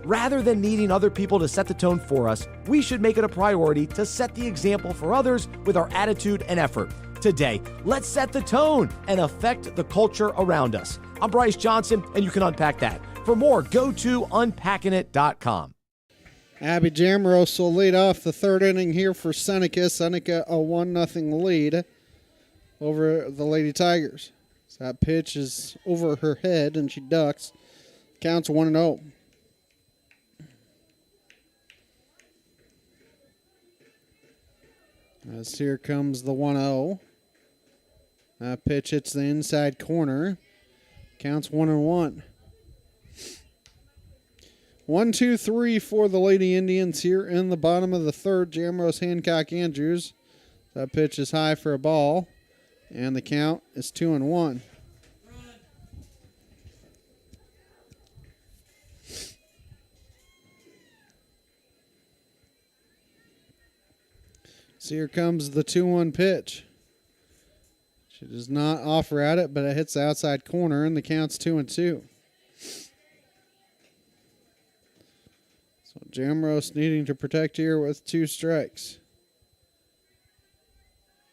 Rather than needing other people to set the tone for us, we should make it a priority to set the example for others with our attitude and effort. Today, let's set the tone and affect the culture around us. I'm Bryce Johnson, and you can unpack that. For more, go to unpackingit.com. Abby Jamrose will lead off the third inning here for Seneca. Seneca a 1-0 lead over the Lady Tigers. So that pitch is over her head, and she ducks. Counts 1-0. As here comes the 1-0. That pitch hits the inside corner. Counts 1-1. 1-2-3 for the Lady Indians here in the bottom of the third. Jamrose, Hancock, Andrews. That pitch is high for a ball, and the count is 2-1. So here comes the 2-1 pitch. She does not offer at it, but it hits the outside corner, and the count's 2-2. So Jamrose needing to protect here with 2 strikes.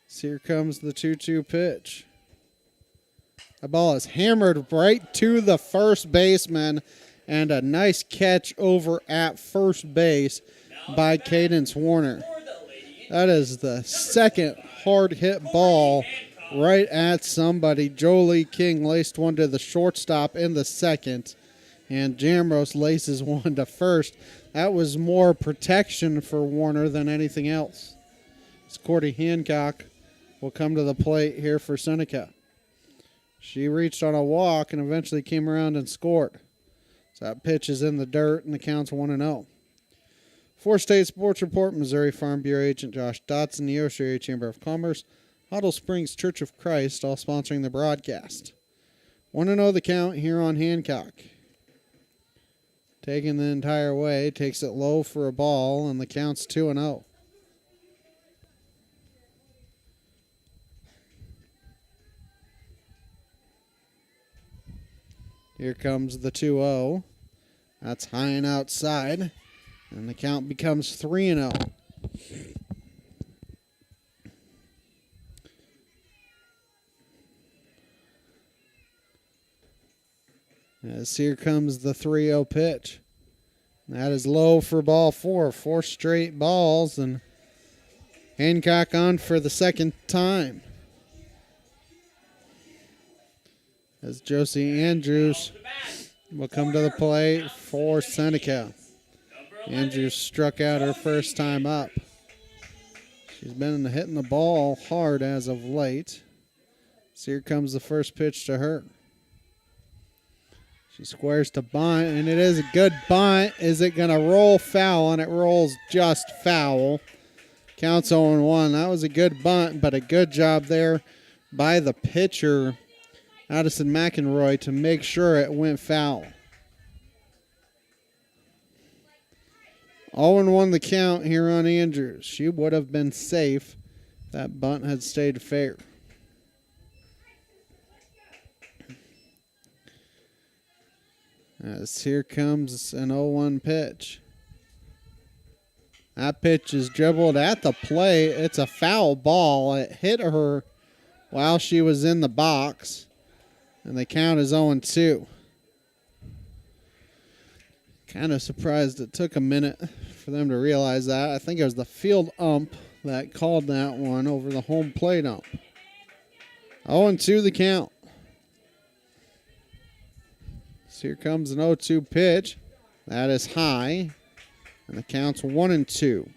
So here comes the 2-2 pitch. The ball is hammered right to the first baseman, and a nice catch over at first base by Cadence Warner. That is the second hard hit ball right at somebody. Jolie King laced one to the shortstop in the second, and Jamrose laces one to first. That was more protection for Warner than anything else. As Cordy Hancock will come to the plate here for Seneca. She reached on a walk and eventually came around and scored. So that pitch is in the dirt, and the count's 1-0. For State Sports Report, Missouri Farm Bureau Agent Josh Dotson, the Neosho Area Chamber of Commerce, Huddle Springs Church of Christ, all sponsoring the broadcast. 1-0 the count here on Hancock. Taking the entire way, takes it low for a ball, and the count's 2-0. Here comes the 2-0. That's high and outside, and the count becomes 3-0. As here comes the 3-0 pitch. That is low for ball 4. 4 straight balls, and Hancock on for the second time. As Josie Andrews will come to the plate for Seneca. Andrews struck out her first time up. She's been hitting the ball hard as of late. So here comes the first pitch to her. She squares to bunt, and it is a good bunt. Is it going to roll foul? And it rolls just foul. Counts 0-1. That was a good bunt, but a good job there by the pitcher, Addison McEnroy, to make sure it went foul. 0-1 the count here on Andrews. She would have been safe if that bunt had stayed fair. As here comes an 0-1 pitch. That pitch is dribbled at the plate. It's a foul ball. It hit her while she was in the box. And the count is 0-2. Kind of surprised it took a minute for them to realize that. I think it was the field ump that called that one over the home plate ump. 0-2 the count. So here comes an 0-2 pitch. That is high. And the count's 1-2.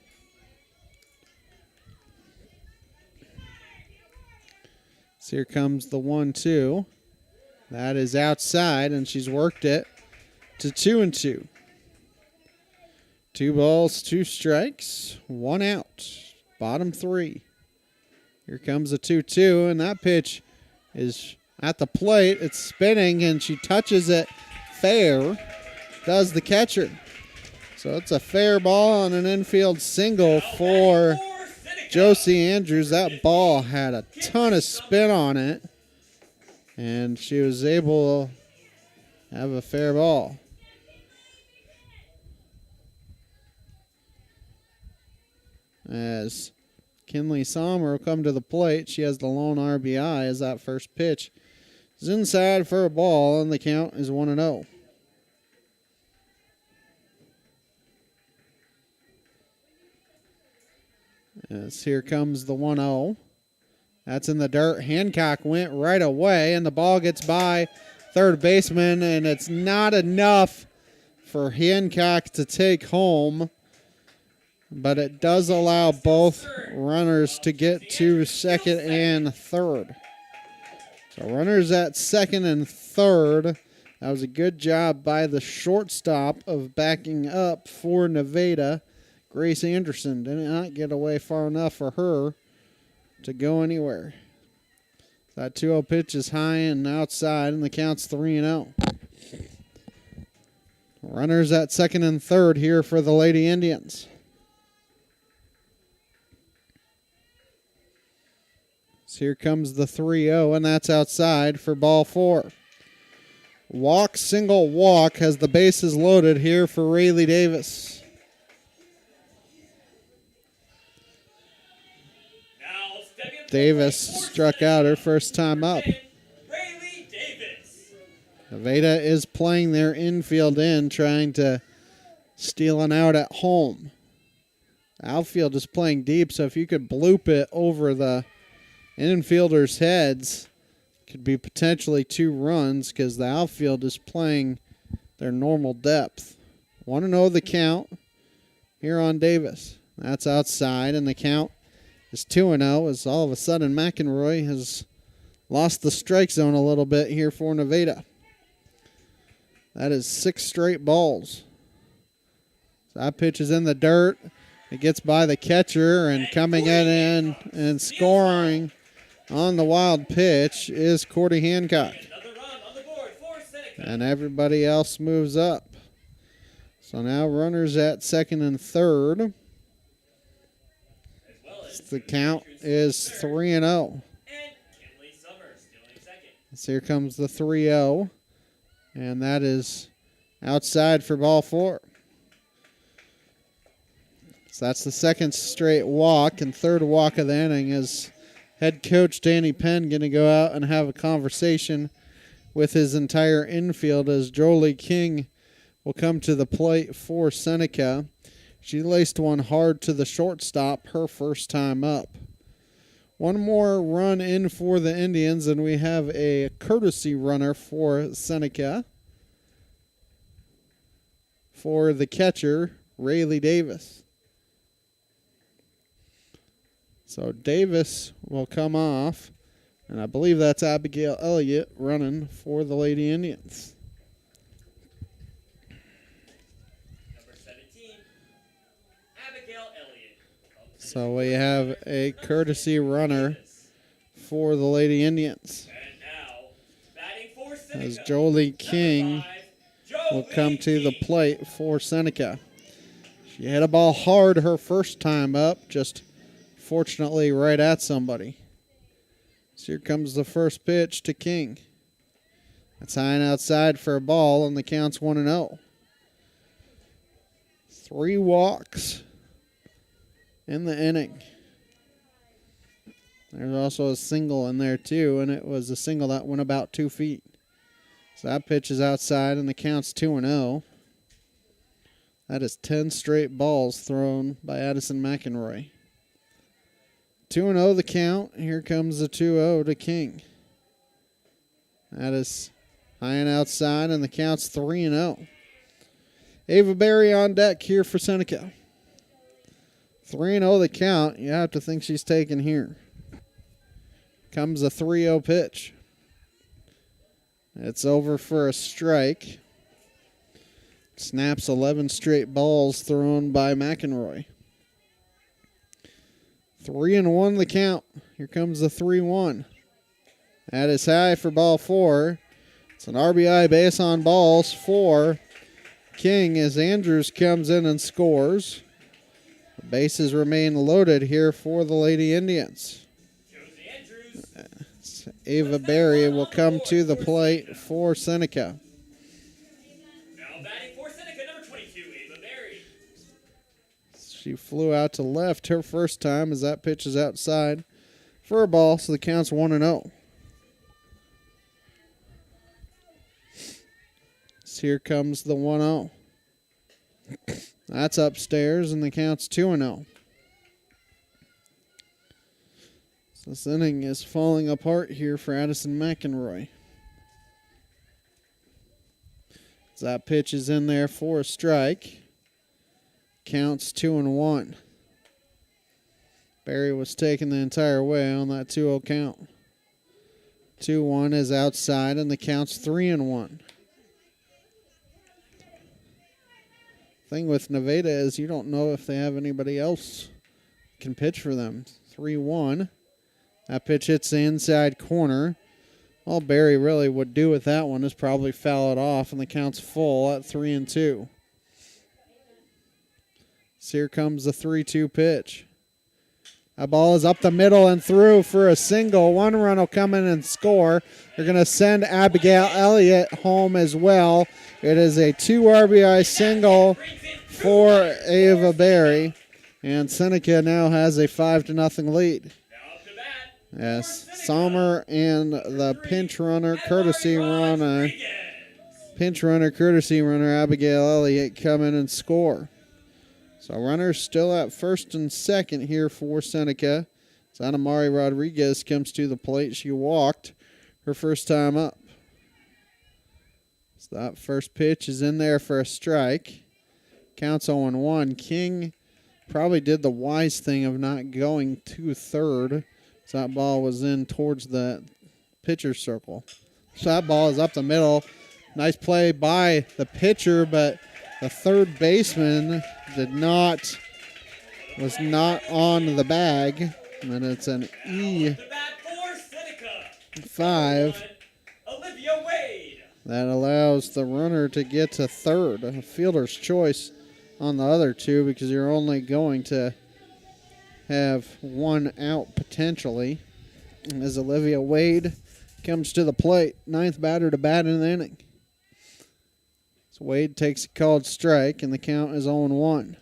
So here comes the 1-2. That is outside, and she's worked it to 2-2. 2 balls, 2 strikes, 1 out. Bottom 3. Here comes a 2-2, and that pitch is at the plate. It's spinning, and she touches it fair. Does the catcher. So it's a fair ball and an infield single for Josie Andrews. That ball had a ton of spin on it, and she was able to have a fair ball. As Kinley Sommer will come to the plate, she has the lone RBI as that first pitch is inside for a ball, and the count is 1-0. As here comes the 1-0. That's in the dirt. Hancock went right away, and the ball gets by third baseman, and it's not enough for Hancock to take home, but it does allow both runners to get to second and third. So runners at second and third. That was a good job by the shortstop of backing up for Nevada. Grace Anderson did not get away far enough for her to go anywhere. That 2-0 pitch is high and outside, and the count's 3-0. Runners at second and third here for the Lady Indians. So here comes the 3-0, and that's outside for ball 4. Walk, single walk, has the bases loaded here for Rayleigh Davis. Davis struck out her first time up. Nevada is playing their infield in, trying to steal an out at home. Outfield is playing deep, so if you could bloop it over the infielders' heads, could be potentially 2 runs because the outfield is playing their normal depth. 1-0 the count here on Davis. That's outside, and the count is 2-0 as all of a sudden McEnroy has lost the strike zone a little bit here for Nevada. That is 6 straight balls. So that pitch is in the dirt. It gets by the catcher, and coming in and scoring on the wild pitch is Cordy Hancock. And everybody else moves up. So now runners at second and third. The count is 3-0. So here comes the 3-0. And that is outside for ball 4. So that's the second straight walk and third walk of the inning. Is head coach Danny Penn going to go out and have a conversation with his entire infield as Jolie King will come to the plate for Seneca. She laced one hard to the shortstop her first time up. One more run in for the Indians, and we have a courtesy runner for Seneca for the catcher, Rayleigh Davis. So Davis will come off, and I believe that's Abigail Elliott running for the Lady Indians. Number 17, Abigail Elliott. So we have a courtesy runner for the Lady Indians. And now, batting for Seneca, As Jolie King will come to the plate for Seneca. She hit a ball hard her first time up, just fortunately right at somebody. So here comes the first pitch to King. That's high and outside for a ball, and the count's 1-0. 3 walks in the inning. There's also a single in there too, and it was a single that went about 2 feet. So that pitch is outside, and the count's 2-0. That is 10 straight balls thrown by Addison McEnroy. 2-0 the count. Here comes the 2-0 to King. That is high and outside, and the count's 3-0. Ava Berry on deck here for Seneca. 3-0 the count. You have to think she's taken here. Comes a 3-0 pitch. It's over for a strike. Snaps 11 straight balls thrown by McEnroy. 3-1 the count. Here comes the 3-1. That is high for ball 4. It's an RBI base on balls for King as Andrews comes in and scores. The bases remain loaded here for the Lady Indians. Ava Berry will come to the plate for Seneca. Now batting for Seneca, number 22, Ava Berry. She flew out to left her first time as that pitch is outside for a ball, so the count's 1-0. So here comes the 1-0. That's upstairs, and the count's 2-0. So this inning is falling apart here for Addison McEnroy. So that pitch is in there for a strike. Counts 2-1. Barry was taken the entire way on that 2-0 count. 2-1 is outside, and the count's 3-1. Thing with Nevada is you don't know if they have anybody else can pitch for them. 3-1. That pitch hits the inside corner. All Barry really would do with that one is probably foul it off, and the count's full at 3-2. So here comes the 3-2 pitch. That ball is up the middle and through for a single. One run will come in and score. They're going to send Abigail Elliott home as well. It is a 2 RBI single for Ava Berry. And Seneca now has a 5-0 lead. Yes, Sommer and the pinch runner, courtesy runner Abigail Elliott come in and score. So runners still at first and second here for Seneca. Zanamari Rodriguez comes to the plate. She walked her first time up. So that first pitch is in there for a strike. Counts 0-1. King probably did the wise thing of not going to third. So that ball was in towards the pitcher's circle. So that ball is up the middle. Nice play by the pitcher, but the third baseman was not on the bag. And it's an E5 that allows the runner to get to third. A fielder's choice on the other two because you're only going to have one out potentially. As Olivia Wade comes to the plate, 9th batter to bat in the inning. So Wade takes a called strike, and the count is 0-1.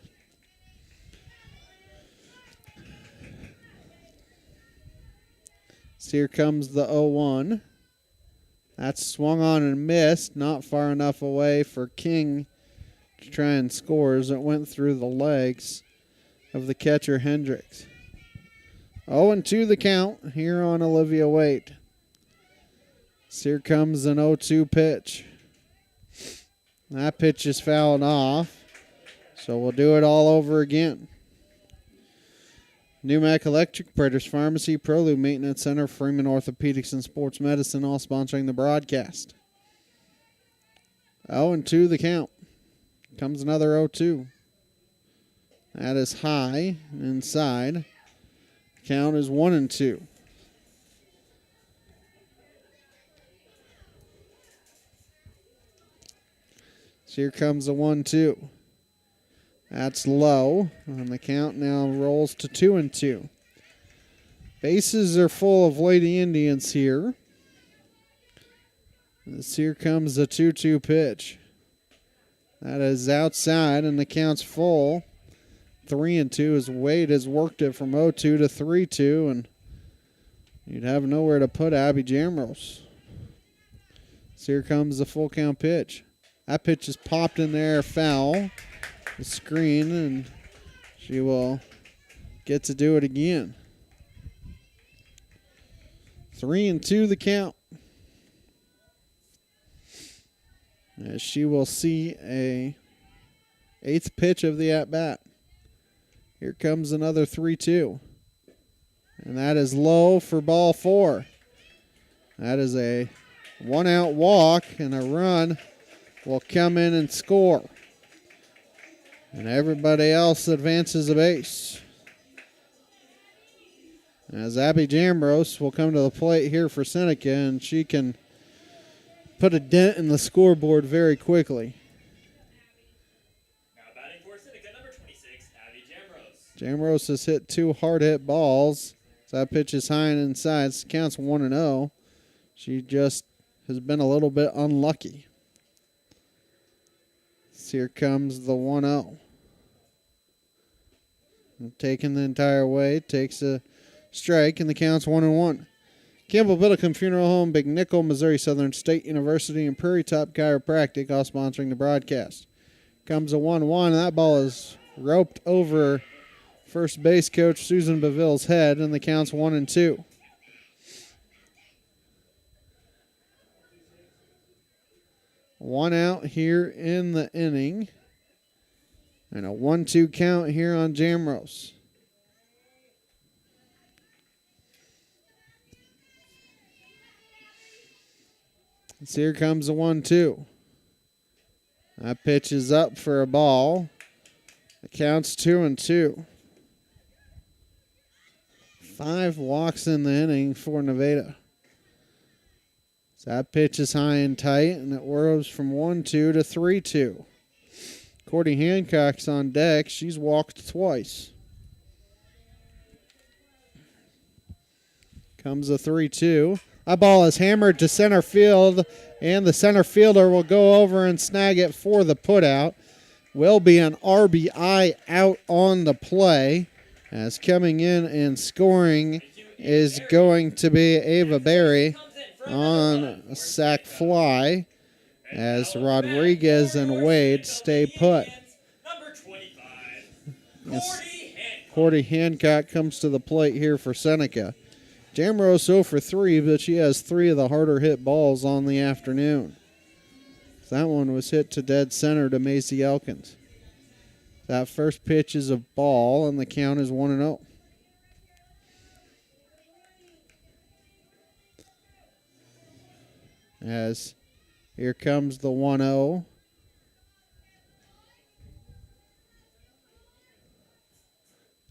So here comes the 0-1. That's swung on and missed, not far enough away for King to try and score as it went through the legs of the catcher Hendricks. 0-2 the count here on Olivia Wade. So here comes an 0-2 pitch. That pitch is fouled off, so we'll do it all over again. Newmac Electric, Prater's Pharmacy, Prolube Maintenance Center, Freeman Orthopedics and Sports Medicine, all sponsoring the broadcast. 0-2 the count. Comes another 0-2. That is high inside. Count is 1-2. So here comes a 1-2. That's low, and the count now rolls to 2-2. Bases are full of Lady Indians here. Here comes the 2-2 pitch. That is outside, and the count's full. 3-2 as Wade has worked it from 0-2 to 3-2, and you'd have nowhere to put Abby Jamrose. So here comes the full count pitch. That pitch is popped in there, foul. The screen, and she will get to do it again. 3-2 the count. As she will see a 8th pitch of the at-bat. Here comes another 3-2. And that is low for ball 4. That is a 1-out walk, and a run will come in and score. And everybody else advances a base. As Abby Jamrose will come to the plate here for Seneca, and she can put a dent in the scoreboard very quickly. Now batting for Seneca, number 26, Abby Jamrose. Jamrose has hit 2 hard-hit balls. So that pitch is high and inside. Counts 1-0. She just has been a little bit unlucky. Here comes the 1-0. Taking the entire way, takes a strike, and the count's 1-1. Campbell Biddlecombe Funeral Home, Big Nickel, Missouri Southern State University, and Prairie Top Chiropractic, all sponsoring the broadcast. Comes a 1-1, and that ball is roped over first base coach Susan Beville's head, and the count's 1-2. One out here in the inning. And a 1-2 count here on Jamrose. So here comes the 1-2. That pitch is up for a ball. It counts 2-2. 5 walks in the inning for Nevada. So that pitch is high and tight, and it whirls from 1-2 to 3-2. Courtney Hancock's on deck. She's walked twice. Comes a 3-2. That ball is hammered to center field, and the center fielder will go over and snag it for the putout. Will be an RBI out on the play, as coming in and scoring is going to be Ava Berry on a sac fly, as Rodriguez and Wade stay put. Cordy Hancock comes to the plate here for Seneca. Jamrose 0 for 3, but she has 3 of the harder hit balls on the afternoon. That one was hit to dead center to Macy Elkins. That first pitch is a ball, and the count is 1-0. As here comes the 1-0.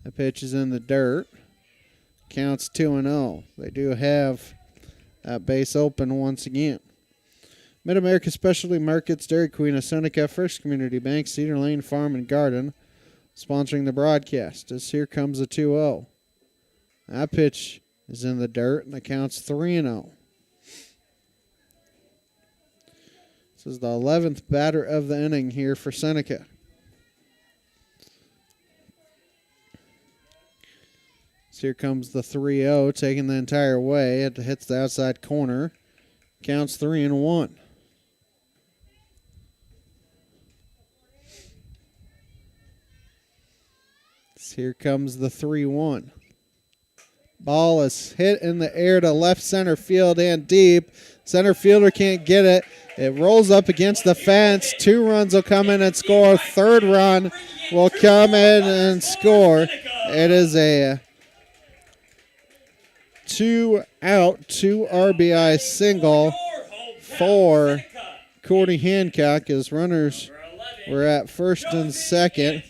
The pitch is in the dirt. Counts 2-0. They do have that base open once again. Mid-America Specialty Markets, Dairy Queen of Seneca, First Community Bank, Cedar Lane Farm and Garden, sponsoring the broadcast. As here comes a 2-0. That pitch is in the dirt, and the count's 3-0. This is the 11th batter of the inning here for Seneca. So here comes the 3-0, taking the entire way. It hits the outside corner. Counts 3-1. So here comes the 3-1. Ball is hit in the air to left center field and deep. Center fielder can't get it. It rolls up against the fence. 2 runs will come in and score. 3rd run will come in and score. It is a 2-out, 2 RBI single for Cordy Hancock, as runners were at first and second.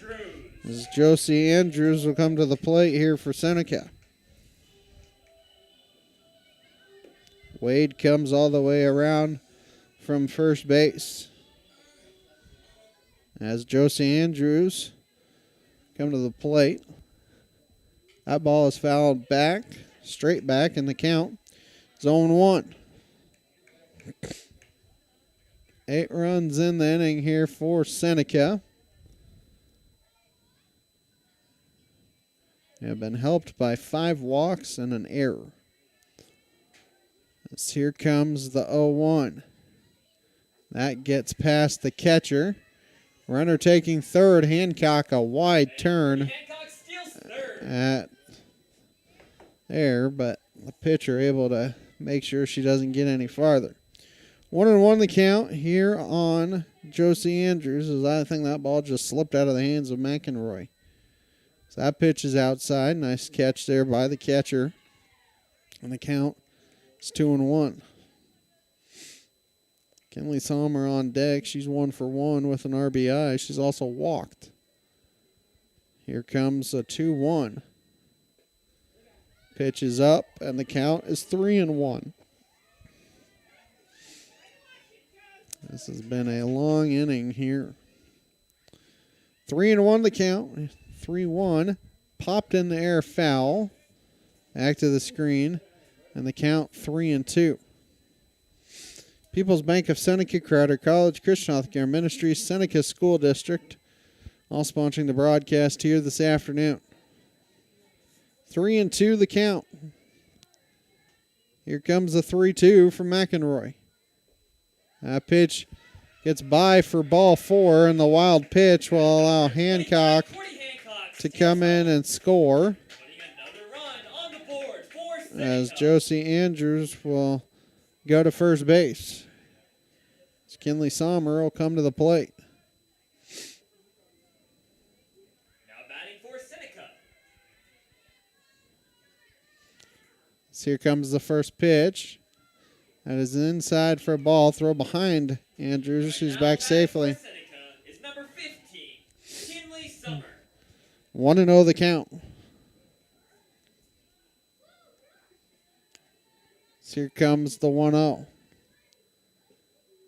As Josie Andrews will come to the plate here for Seneca. Wade comes all the way around from first base. As Josie Andrews come to the plate. That ball is fouled back, straight back, in the count. Zone 1. 8 runs in the inning here for Seneca. They have been helped by 5 walks and an error. As here comes the 0-1. That gets past the catcher. Runner taking third. Hancock a wide turn at there, but the pitcher able to make sure she doesn't get any farther. 1-1 the count here on Josie Andrews, as I think that ball just slipped out of the hands of McEnroy. So that pitch is outside. Nice catch there by the catcher. And the count is 2-1. Kenley Sommer on deck. She's 1 for 1 with an RBI. She's also walked. Here comes a 2-1. Pitch is up, and the count is 3-1. This has been a long inning here. 3-1 the count. 3-1. Popped in the air, foul. Back to the screen. And the count 3-2. People's Bank of Seneca, Crowder College, Christian Healthcare Ministries, Seneca School District, all sponsoring the broadcast here this afternoon. 3-2 the count. Here comes the 3-2 from McEnroy. That pitch gets by for ball 4, and the wild pitch will allow Hancock to come in and score, as Josie Andrews will go to first base. As Kenley Sommer will come to the plate. Now batting for Seneca. So here comes the first pitch. That is inside for a ball. Throw behind Andrews, who's back safely. Is number 15, Kenley Sommer. 1-0 the count. So here comes the 1-0.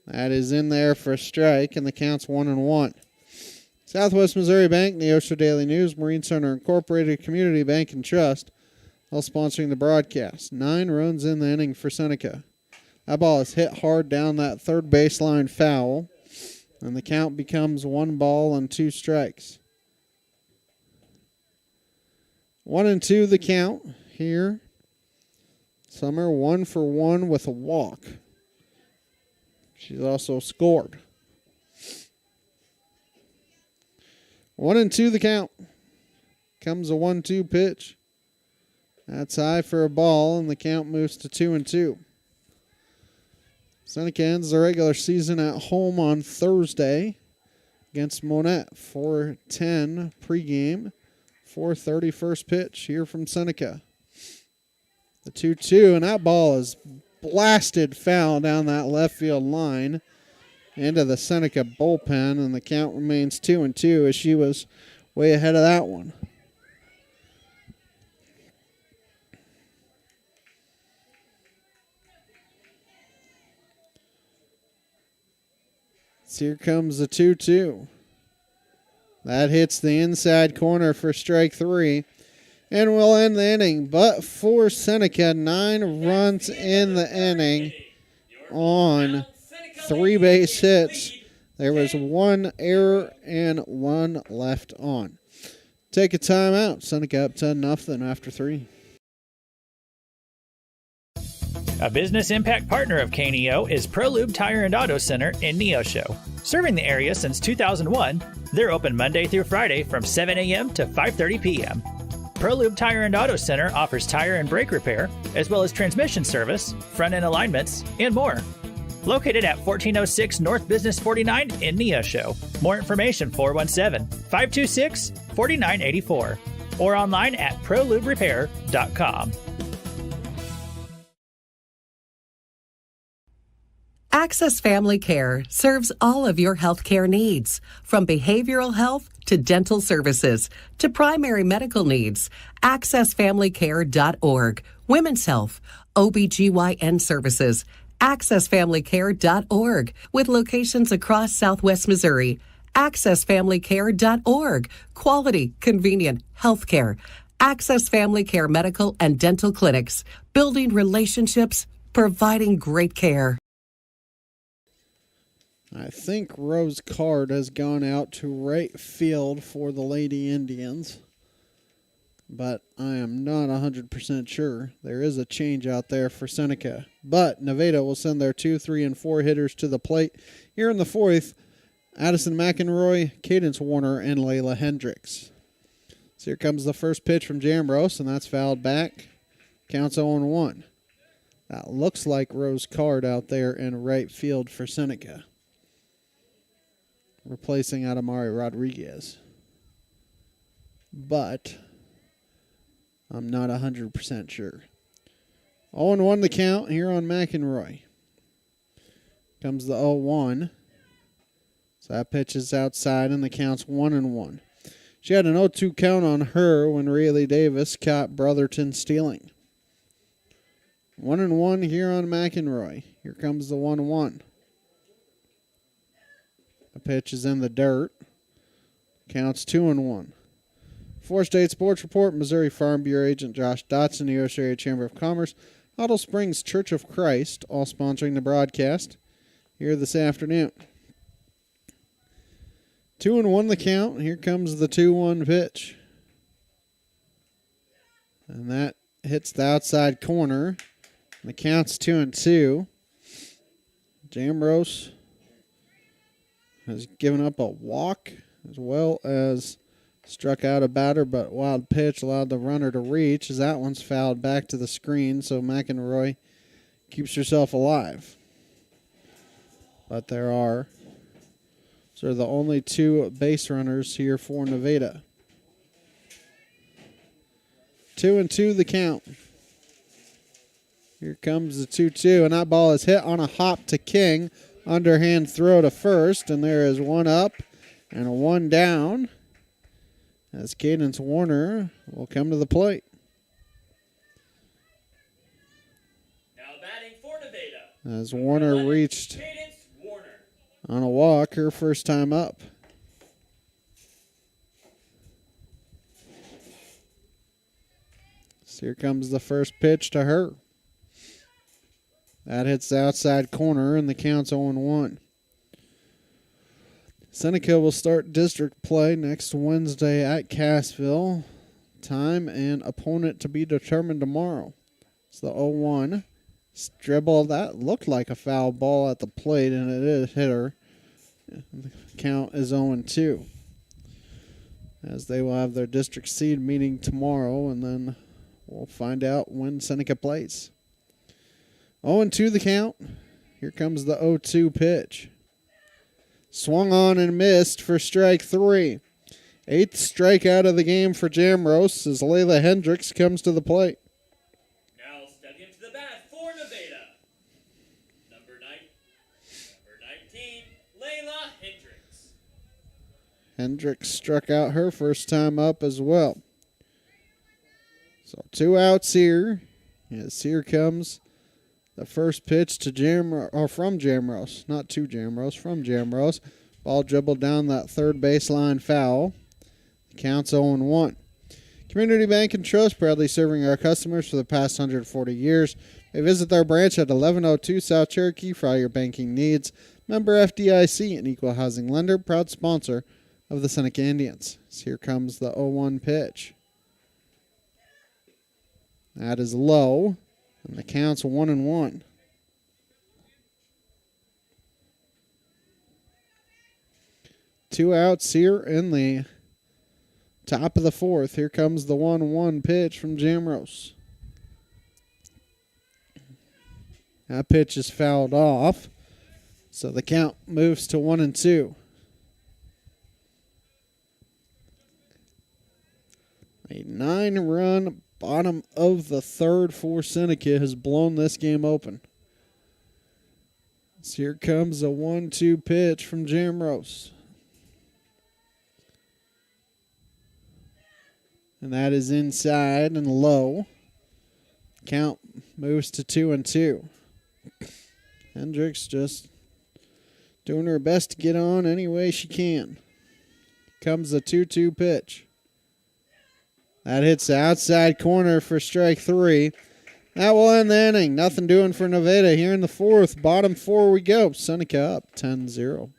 That is in there for a strike, and the count's 1-1. Southwest Missouri Bank, Neosho Daily News, Marine Center Incorporated, Community Bank and Trust, while sponsoring the broadcast. 9 runs in the inning for Seneca. That ball is hit hard down that third baseline foul, and the count becomes 1 ball and 2 strikes. 1-2 the count here. Summer 1 for 1 with a walk. She's also scored. 1-2 the count. Comes a 1-2 pitch. That's high for a ball, and the count moves to 2-2. Seneca ends the regular season at home on Thursday against Monette. 4:10 pregame, 4:30 first pitch here from Seneca. The 2-2, and that ball is blasted foul down that left field line into the Seneca bullpen, and the count remains 2-2 as she was way ahead of that one. So here comes the 2-2. That hits the inside corner for strike 3. And we'll end the inning. But for Seneca, 9 runs in the inning on 3 base hits. There was 1 error and 1 left on. Take a timeout. Seneca up 10-0 after 3. A business impact partner of KNEO is ProLube Tire and Auto Center in Neosho. Serving the area since 2001, they're open Monday through Friday from 7 a.m. to 5:30 p.m. ProLube Tire and Auto Center offers tire and brake repair, as well as transmission service, front-end alignments, and more. Located at 1406 North Business 49 in Neosho. More information 417-526-4984 or online at proluberepair.com. Access Family Care serves all of your healthcare needs, from behavioral health to dental services to primary medical needs. AccessFamilyCare.org, women's health, OBGYN services. AccessFamilyCare.org, with locations across Southwest Missouri. AccessFamilyCare.org, quality, convenient healthcare. Access Family Care medical and dental clinics, building relationships, providing great care. I think Rose Card has gone out to right field for the Lady Indians, but I am not 100% sure. There is a change out there for Seneca, but Nevada will send their 2, 3, and 4 hitters to the plate. Here in the 4th, Addison McEnroy, Cadence Warner, and Layla Hendricks. So here comes the first pitch from Jamrose, and that's fouled back. Counts 0-1. That looks like Rose Card out there in right field for Seneca, replacing Adamari Rodriguez. But I'm not 100% sure. 0-1 the count here on McEnroy. Comes the 0-1. So that pitch is outside, and the count's 1-1. She had an 0-2 count on her when Rayleigh Davis caught Brotherton stealing. 1-1 here on McEnroy. Here comes the 1-1. The pitch is in the dirt. Counts 2-1. For State Sports Report, Missouri Farm Bureau agent Josh Dotson, the U.S. Area Chamber of Commerce, Huddle Springs Church of Christ, all sponsoring the broadcast here this afternoon. 2-1 the count. Here comes the 2-1 pitch. And that hits the outside corner. The count's 2-2. Jamrose has given up a walk as well as struck out a batter, but wild pitch allowed the runner to reach as that one's fouled back to the screen, so McEnroy keeps herself alive. But there are sort of the only 2 base runners here for Nevada. 2-2 the count. Here comes the 2-2, and that ball is hit on a hop to King. Underhand throw to first, and there is 1 up and a 1 down as Cadence Warner will come to the plate. Now batting for Nevada. As Warner reached on a walk, her first time up. So here comes the first pitch to her. That hits the outside corner, and the count's 0-1. Seneca will start district play next Wednesday at Cassville. Time and opponent to be determined tomorrow. It's the 0-1. Dribble, that looked like a foul ball at the plate, and it is hit her. The count is 0-2. As they will have their district seed meeting tomorrow, and then we'll find out when Seneca plays. 0-2 the count. Here comes the 0-2 pitch. Swung on and missed for strike 3. 8th strikeout of the game for Jamrose as Layla Hendricks comes to the plate. Now stepping into the bat for Nevada. Number 19, Layla Hendricks. Hendricks struck out her first time up as well. So 2 outs here. Yes, here comes the first pitch to from Jamrose. Not to Jamrose, from Jamrose. Ball dribbled down that third baseline foul. The count's 0-1. Community Bank and Trust, proudly serving our customers for the past 140 years. They visit their branch at 1102 South Cherokee for all your banking needs. Member FDIC, an equal housing lender, proud sponsor of the Seneca Indians. So here comes the 0-1 pitch. That is low, and the count's 1-1. Two outs here in the top of the fourth. Here comes the 1-1 pitch from Jamrose. That pitch is fouled off, so the count moves to 1-2. A 9-run bottom of the third for Seneca has blown this game open. So here comes a 1-2 pitch from Jamrose. And that is inside and low. Count moves to 2-2. Hendricks just doing her best to get on any way she can. Comes the 2-2 pitch. That hits the outside corner for strike 3. That will end the inning. Nothing doing for Nevada here in the fourth. Bottom 4 we go. Seneca up 10-0.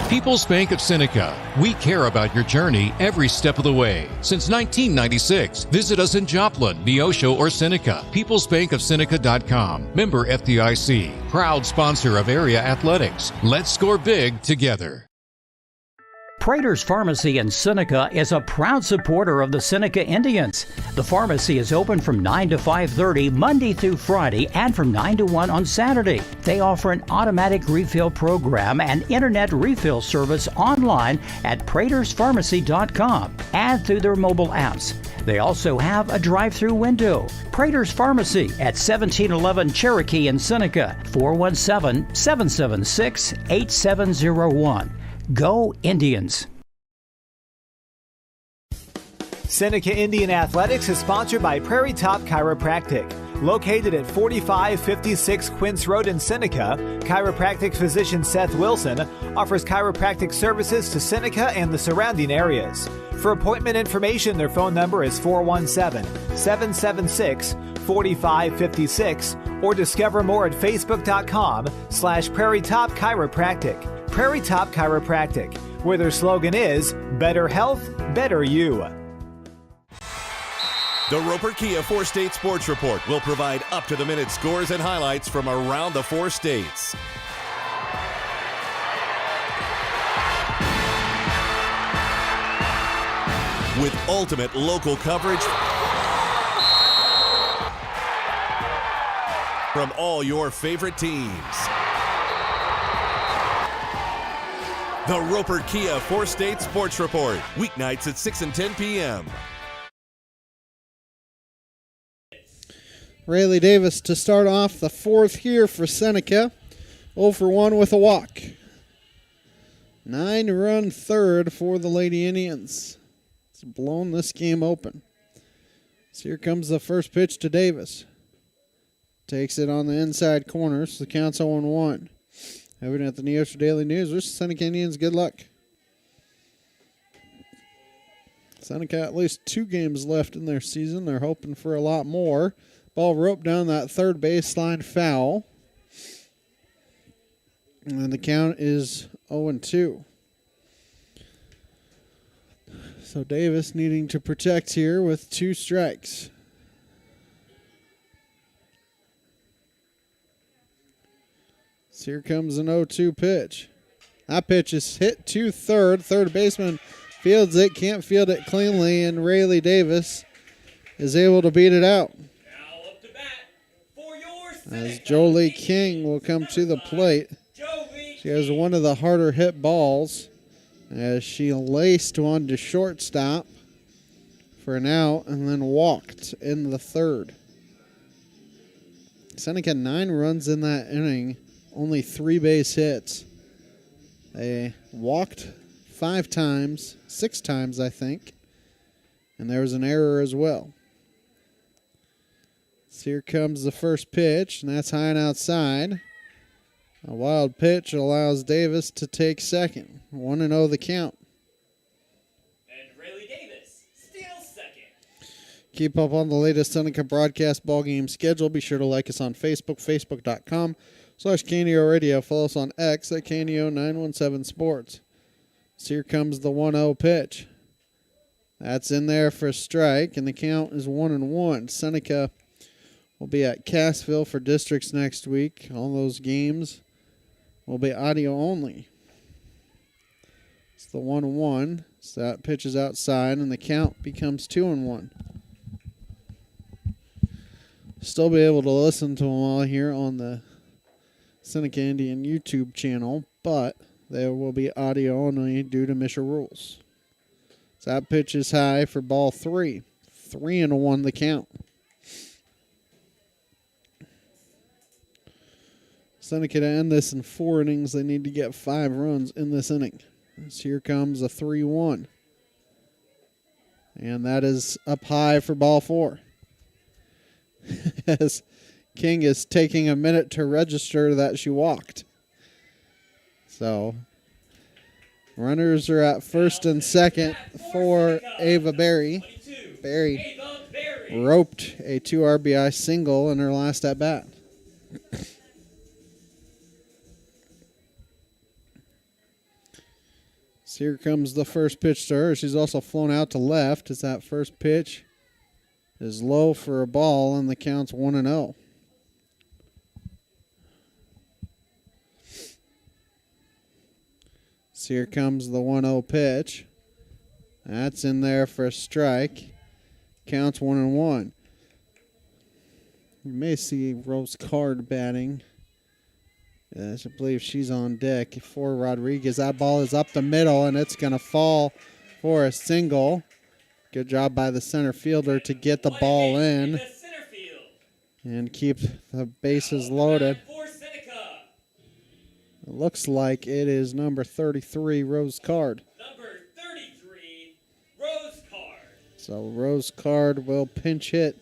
People's Bank of Seneca. We care about your journey every step of the way. Since 1996, visit us in Joplin, Neosho, or Seneca. PeoplesBankOfSeneca.com. Member FDIC. Proud sponsor of area athletics. Let's score big together. Prater's Pharmacy in Seneca is a proud supporter of the Seneca Indians. The pharmacy is open from 9 to 5:30 Monday through Friday and from 9 to 1 on Saturday. They offer an automatic refill program and internet refill service online at praterspharmacy.com and through their mobile apps. They also have a drive-through window. Prater's Pharmacy at 1711 Cherokee in Seneca, 417-776-8701. Go Indians! Seneca Indian Athletics is sponsored by Prairie Top Chiropractic. Located at 4556 Quince Road in Seneca, chiropractic physician Seth Wilson offers chiropractic services to Seneca and the surrounding areas. For appointment information, their phone number is 417-776-4556 or discover more at facebook.com/Prairie Top Chiropractic. Prairie Top Chiropractic, where their slogan is better health, better you. The Roper Kia 4-State Sports Report will provide up-to-the-minute scores and highlights from around the 4 states. With ultimate local coverage from all your favorite teams. The Roper Kia 4-State Sports Report, weeknights at 6 and 10 p.m. Rayleigh Davis to start off the fourth here for Seneca. 0 for 1 with a walk. 9-run third for the Lady Indians. It's blown this game open. So here comes the first pitch to Davis. Takes it on the inside corner, so the count's 0-1. Having at the Neosho Daily News, wish the Seneca Indians good luck. Seneca at least 2 games left in their season. They're hoping for a lot more. Ball roped down that third baseline, foul. And the count is 0-2. So Davis needing to protect here with 2 strikes. So here comes an 0-2 pitch. That pitch is hit to third. Third baseman fields it, can't field it cleanly, and Rayleigh Davis is able to beat it out. As Jolie King will come to the plate. She has one of the harder hit balls as she laced one to shortstop for an out and then walked in the third. Seneca 9 runs in that inning, only 3 base hits. They walked 5 times, 6 times I think, and there was an error as well. So here comes the first pitch, and that's high and outside. A wild pitch allows Davis to take second. 1-0 the count. And Rayleigh Davis steals second. Keep up on the latest Seneca broadcast ball game schedule. Be sure to like us on Facebook, facebook.com/KNEO Radio. Follow us on X at KNEO 917 Sports. So here comes the 1-0 pitch. That's in there for a strike, and the count is 1-1. Seneca will be at Cassville for districts next week. All those games will be audio only. It's the 1-1. So that pitch is outside, and the count becomes 2-1. Still be able to listen to them all here on the Seneca Indian YouTube channel, but they will be audio only due to Misha rules. So that pitch is high for ball 3. 3-1 the count. Seneca to end this in 4 innings. They need to get 5 runs in this inning. So here comes a 3-1. And that is up high for ball 4. As King is taking a minute to register that she walked. So runners are at first and second for Ava Berry. Berry roped a 2 RBI single in her last at bat. So here comes the first pitch to her. She's also flown out to left as that first pitch is low for a ball, and the count's 1-0. So here comes the 1-0 pitch. That's in there for a strike. Counts 1-1. You may see Rose Card batting. Yes, I believe she's on deck for Rodriguez. That ball is up the middle, and it's going to fall for a single. Good job by the center fielder to get the ball in and keep the bases loaded. It looks like it is number 33, Rose Card. Number 33, Rose Card. So Rose Card will pinch hit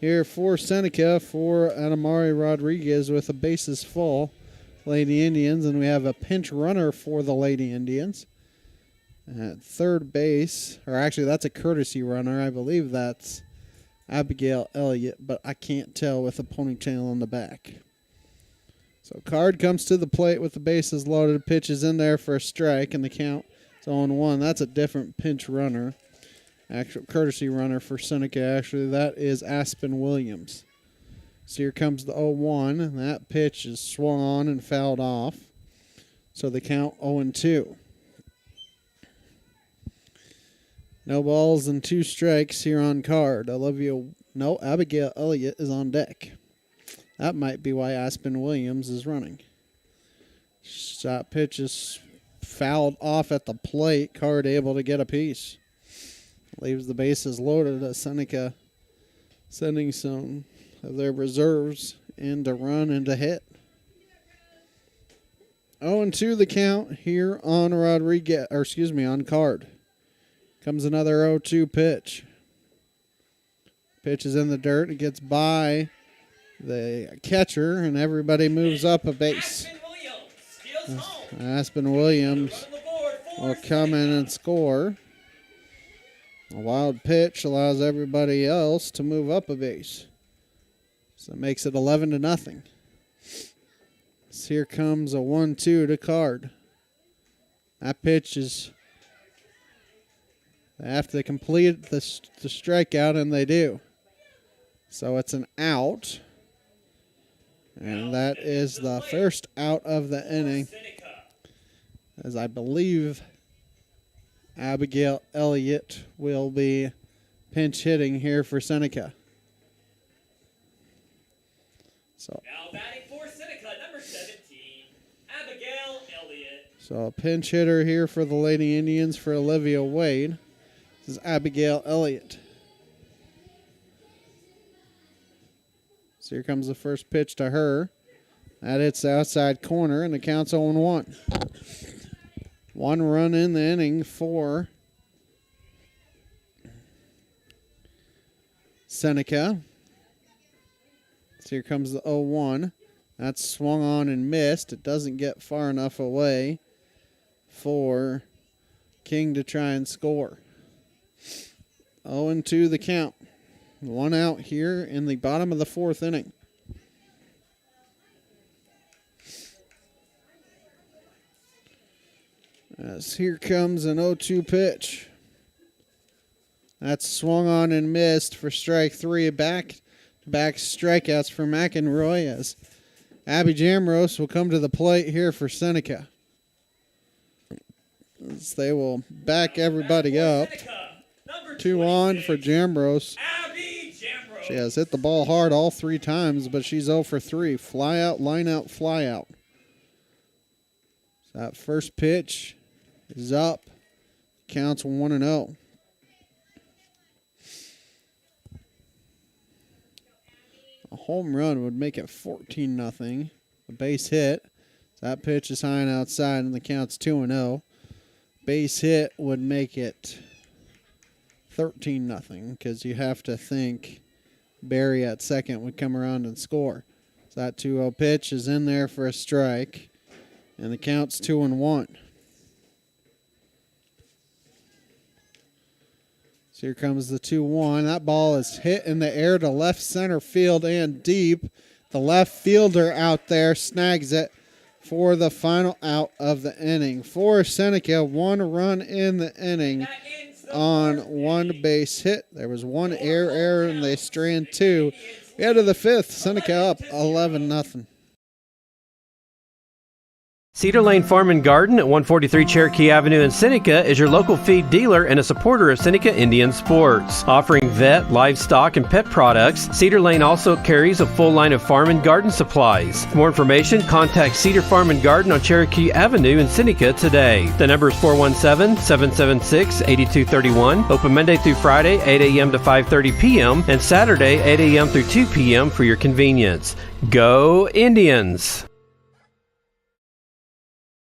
here for Seneca for Adamari Rodriguez with the bases full. Lady Indians, and we have a pinch runner for the Lady Indians. At third base, or actually that's a courtesy runner. I believe that's Abigail Elliott, but I can't tell with a ponytail on the back. So Card comes to the plate with the bases loaded, pitches in there for a strike, and the count is 0-1. That's a different pinch runner. Actual courtesy runner for Seneca, actually. That is Aspen Williams. So here comes the 0-1, and that pitch is swung on and fouled off. So the count 0-2. No balls and 2 strikes here on Card. Abigail Elliott is on deck. That might be why Aspen Williams is running. Shot pitch is fouled off at the plate. Card able to get a piece. Leaves the bases loaded as Seneca sending some of their reserves in to run and to hit. 0-2 the count here on on Card. Comes another 0-2 pitch. Pitch is in the dirt. It gets by the catcher, and everybody moves up a base. Aspen Williams will come in and score. A wild pitch allows everybody else to move up a base. So it makes it 11-0. So here comes a 1-2 to Card. That pitch is... They have to complete the strikeout, and they do. So it's an out. And that is the first out of the inning. As I believe Abigail Elliott will be pinch hitting here for Seneca. So, Now batting for Seneca, number 17, Abigail Elliott. So a pinch hitter here for the Lady Indians for Olivia Wade. This is Abigail Elliott. So here comes the first pitch to her. That hits the outside corner, and the count's 0-1. 1 run in the inning for Seneca. So here comes the 0-1. That's swung on and missed. It doesn't get far enough away for King to try and score. 0-2 the count. 1 out here in the bottom of the 4th inning. As here comes an 0-2 pitch. That's swung on and missed for strike 3. Back-to-back strikeouts for McEnroy as Abby Jamrose will come to the plate here for Seneca. As they will back everybody up. 2 on for Jamrose. She has hit the ball hard all 3 times, but she's 0 for 3. Fly out, line out, fly out. So that first pitch is up. Counts 1-0. A home run would make it 14-0. A base hit. So that pitch is high and outside, and the count's 2-0. Base hit would make it 13-0 because you have to think Barry at second would come around and score. So that 2-0 pitch is in there for a strike, and the count's 2-1. So here comes the 2-1. That ball is hit in the air to left center field and deep. The left fielder out there snags it for the final out of the inning. For Seneca, 1 run in the inning on 1 base hit. There was 1 error, and they strand 2. We head to the 5th. Seneca up 11-0. Cedar Lane Farm and Garden at 143 Cherokee Avenue in Seneca is your local feed dealer and a supporter of Seneca Indian sports. Offering vet, livestock, and pet products, Cedar Lane also carries a full line of farm and garden supplies. For more information, contact Cedar Farm and Garden on Cherokee Avenue in Seneca today. The number is 417-776-8231. Open Monday through Friday, 8 a.m. to 5:30 p.m. and Saturday, 8 a.m. through 2 p.m. for your convenience. Go Indians!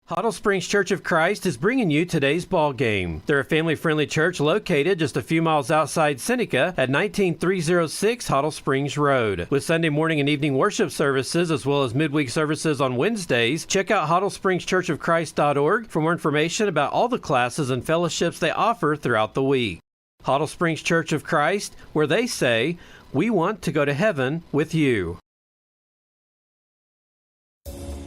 Hottle Springs Church of Christ is bringing you today's ball game. They're a family-friendly church located just a few miles outside Seneca at 19306 Hottle Springs Road. With Sunday morning and evening worship services as well as midweek services on Wednesdays, check out HottleSpringsChurchofChrist.org for more information about all the classes and fellowships they offer throughout the week. Hottle Springs Church of Christ, where they say, "We want to go to heaven with you."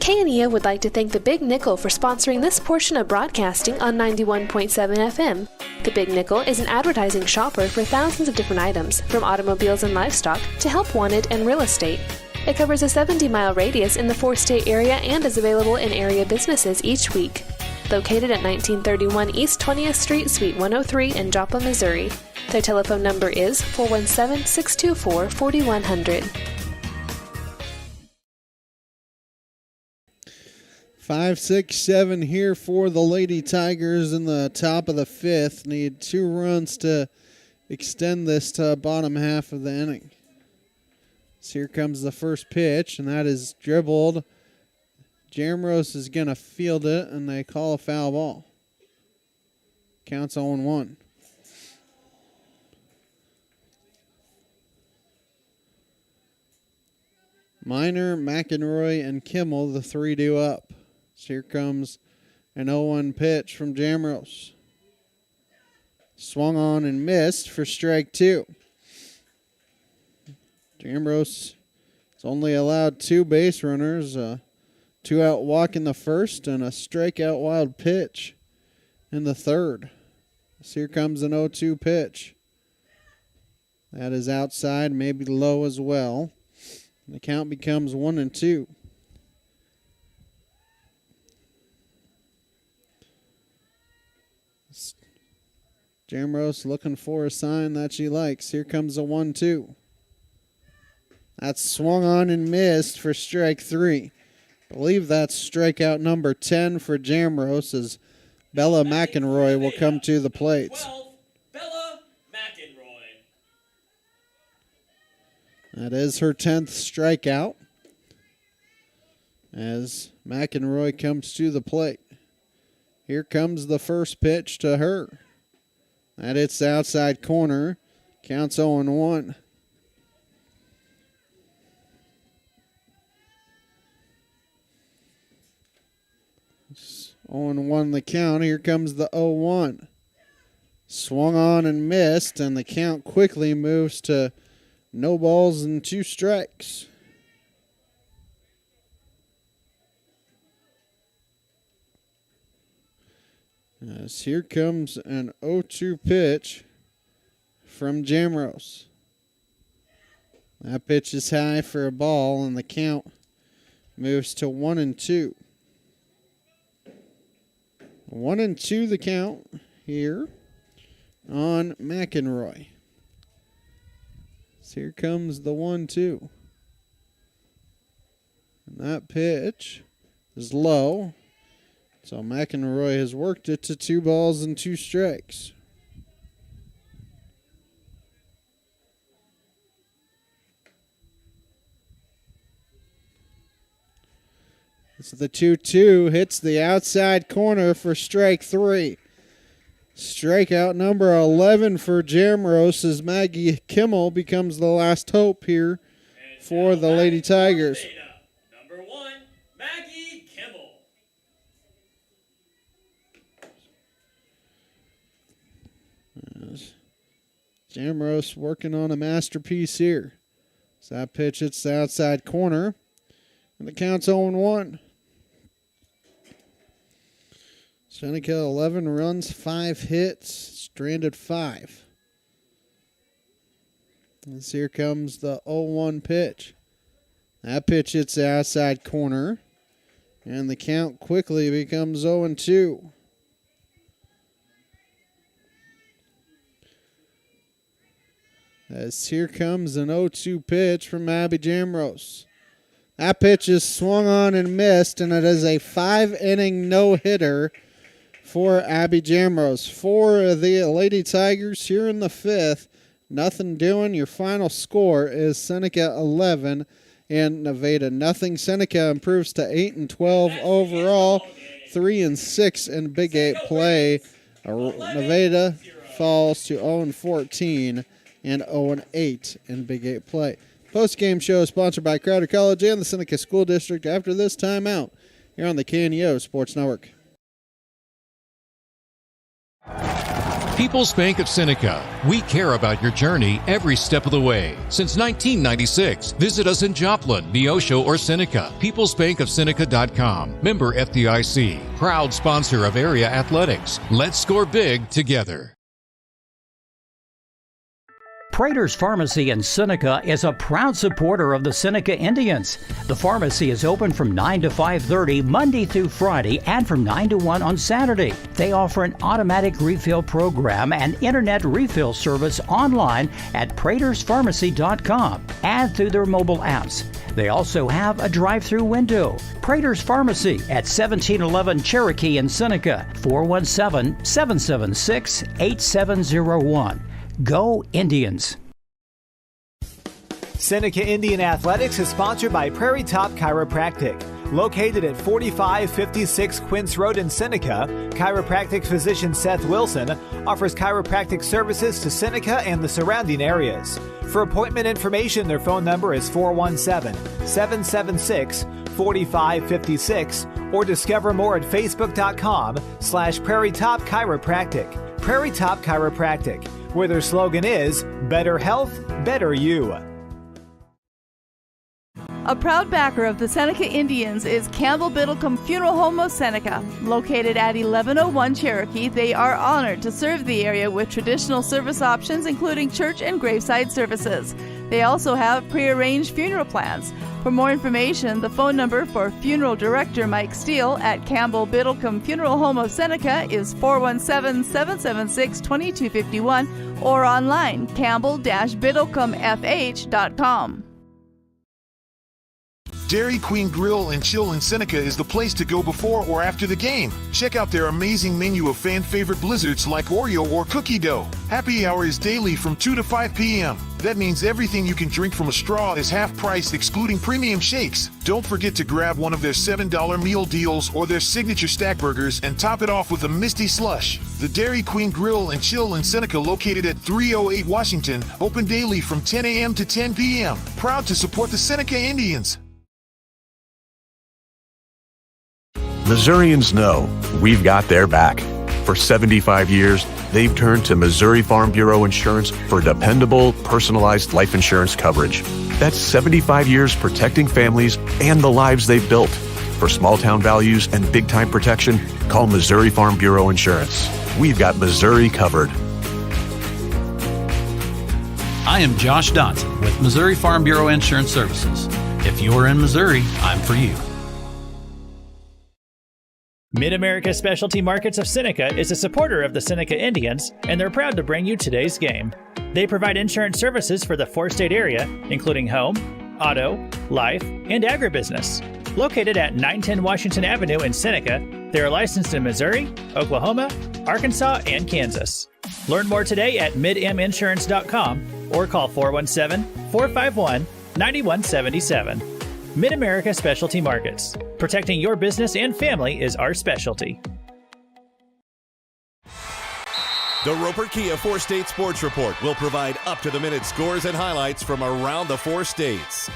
KNEA would like to thank the Big Nickel for sponsoring this portion of broadcasting on 91.7 FM. The Big Nickel is an advertising shopper for thousands of different items, from automobiles and livestock to help wanted and real estate. It covers a 70-mile radius in the 4-state area and is available in area businesses each week. Located at 1931 East 20th Street, Suite 103 in Joplin, Missouri. Their telephone number is 417-624-4100. 5, 6, 7 here for the Lady Tigers in the top of the 5th. Need 2 runs to extend this to bottom half of the inning. So here comes the first pitch, and that is dribbled. Jamrose is going to field it, and they call a foul ball. Counts 0-1. Miner, McEnroy, and Kimmel, the 3 due up. So here comes an 0-1 pitch from Jamrose. Swung on and missed for strike 2. Jambros has only allowed 2 base runners, 2-out walk in the first and a strikeout wild pitch in the third. So here comes an 0-2 pitch. That is outside, maybe low as well. The count becomes 1-2. Jambros looking for a sign that she likes. Here comes a 1-2. That's swung on and missed for strike 3. I believe that's strikeout number 10 for Jambros as Bella McEnroy will come to the plate. 12, Bella McEnroy. That is her 10th strikeout as McEnroy comes to the plate. Here comes the first pitch to her. That hits the outside corner. Counts 0-1. 0-1 the count. Here comes the 0-1. Swung on and missed, and the count quickly moves to no balls and 2 strikes. As here comes an 0-2 pitch from Jambros. That pitch is high for a ball, and the count moves to 1-2. 1-2 the count here on McEnroy. So here comes the 1-2. And that pitch is low. So McEnroy has worked it to 2 balls and 2 strikes. This is the 2-2, hits the outside corner for strike 3. Strikeout number 11 for Jambros as Maggie Kimmel becomes the last hope here for the Lady Tigers. Number 1, Maggie Kimmel. Jambros working on a masterpiece here. So that pitch hits the outside corner, and the count's 0-1. Seneca 11 runs, 5 hits, stranded 5. As here comes the 0-1 pitch. That pitch hits the outside corner, and the count quickly becomes 0-2. As here comes an 0-2 pitch from Abby Jambros. That pitch is swung on and missed, and it is a 5-inning no-hitter for Abby Jambros. For the Lady Tigers here in the 5th, nothing doing. Your final score is Seneca 11 and Nevada nothing. Seneca improves to 8-12 overall, 3-6 in Big 8 play. Nevada falls to 0-14 and 0-8 in Big 8 play. Post-game show is sponsored by Crowder College and the Seneca School District after this timeout here on the KNEO Sports Network. People's Bank of Seneca. We care about your journey every step of the way. Since 1996, visit us in Joplin, Neosho, or Seneca. PeoplesBankOfSeneca.com. Member FDIC. Proud sponsor of area athletics. Let's score big together. Prater's Pharmacy in Seneca is a proud supporter of the Seneca Indians. The pharmacy is open from 9 to 5:30 Monday through Friday and from 9 to 1 on Saturday. They offer an automatic refill program and internet refill service online at praterspharmacy.com and through their mobile apps. They also have a drive-through window. Prater's Pharmacy at 1711 Cherokee in Seneca, 417-776-8701. Go Indians! Seneca Indian Athletics is sponsored by Prairie Top Chiropractic. Located at 4556 Quince Road in Seneca, chiropractic physician Seth Wilson offers chiropractic services to Seneca and the surrounding areas. For appointment information, their phone number is 417-776-4556 or discover more at facebook.com/Prairie Top Chiropractic. Prairie Top Chiropractic, where their slogan is Better Health, Better You. A proud backer of the Seneca Indians is Campbell Biddlecombe Funeral Home of Seneca. Located at 1101 Cherokee, they are honored to serve the area with traditional service options, including church and graveside services. They also have prearranged funeral plans. For more information, the phone number for Funeral Director Mike Steele at Campbell Biddlecombe Funeral Home of Seneca is 417-776-2251 or online campbell-biddlecomefh.com. Dairy Queen Grill and Chill in Seneca is the place to go before or after the game. Check out their amazing menu of fan-favorite blizzards like Oreo or cookie dough. Happy hour is daily from 2 to 5 p.m. That means everything you can drink from a straw is half price, excluding premium shakes. Don't forget to grab one of their $7 meal deals or their signature stack burgers and top it off with a Misty Slush. The Dairy Queen Grill and Chill in Seneca, located at 308 Washington, open daily from 10 a.m. to 10 p.m. Proud to support the Seneca Indians. Missourians know we've got their back. For 75 years, they've turned to Missouri Farm Bureau Insurance for dependable, personalized life insurance coverage. That's 75 years protecting families and the lives they've built. For small-town values and big-time protection, call Missouri Farm Bureau Insurance. We've got Missouri covered. I am Josh Dotson with Missouri Farm Bureau Insurance Services. If you're in Missouri, I'm for you. Mid-America Specialty Markets of Seneca is a supporter of the Seneca Indians, and they're proud to bring you today's game. They provide insurance services for the four-state area, including home, auto, life, and agribusiness. Located at 910 Washington Avenue in Seneca, they are licensed in Missouri, Oklahoma, Arkansas, and Kansas. Learn more today at midminsurance.com or call 417-451-9177. Mid-America Specialty Markets. Protecting your business and family is our specialty. The Roper Kia Four-State Sports Report will provide up-to-the-minute scores and highlights from around the four states.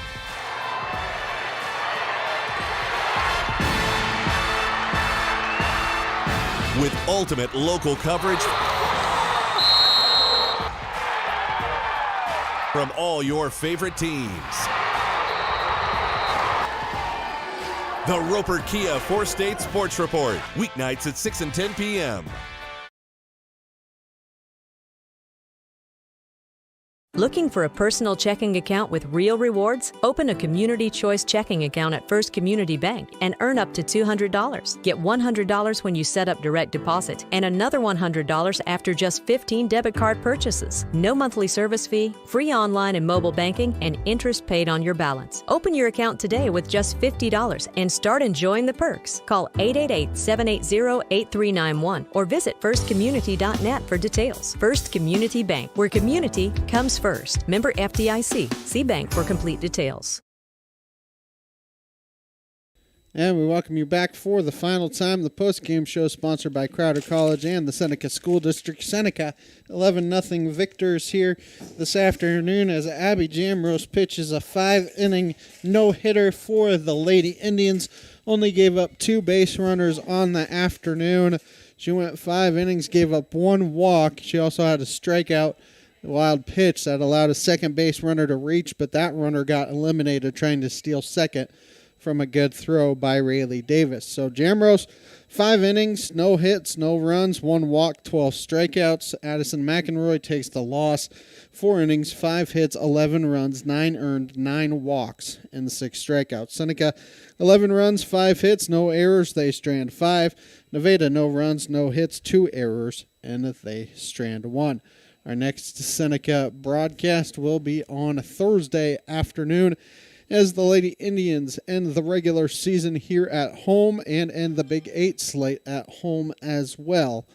With ultimate local coverage from all your favorite teams. The Roper Kia Four-State Sports Report, weeknights at 6 and 10 p.m. Looking for a personal checking account with real rewards? Open a Community Choice checking account at First Community Bank and earn up to $200. Get $100 when you set up direct deposit and another $100 after just 15 debit card purchases. No monthly service fee, free online and mobile banking, and interest paid on your balance. Open your account today with just $50 and start enjoying the perks. Call 888-780-8391 or visit firstcommunity.net for details. First Community Bank, where community comes first. Member FDIC. See bank for complete details. And we welcome you back for the final time. The post-game show sponsored by Crowder College and the Seneca School District. Seneca 11-0 victors here this afternoon as Abby Jamrose pitches a 5-inning no-hitter for the Lady Indians. Only gave up 2 base runners on the afternoon. She went 5 innings, gave up 1 walk. She also had a strikeout, a wild pitch that allowed a second base runner to reach, but that runner got eliminated trying to steal second from a good throw by Rayleigh Davis. So Jamrose, 5 innings, no hits, no runs, 1 walk, 12 strikeouts. Addison McEnroy takes the loss. 4 innings, 5 hits, 11 runs, 9 earned, 9 walks, and 6 strikeouts. Seneca, 11 runs, 5 hits, no errors. They strand 5. Nevada, no runs, no hits, 2 errors, and they strand 1. Our next Seneca broadcast will be on Thursday afternoon as the Lady Indians end the regular season here at home and end the Big 8 slate at home as well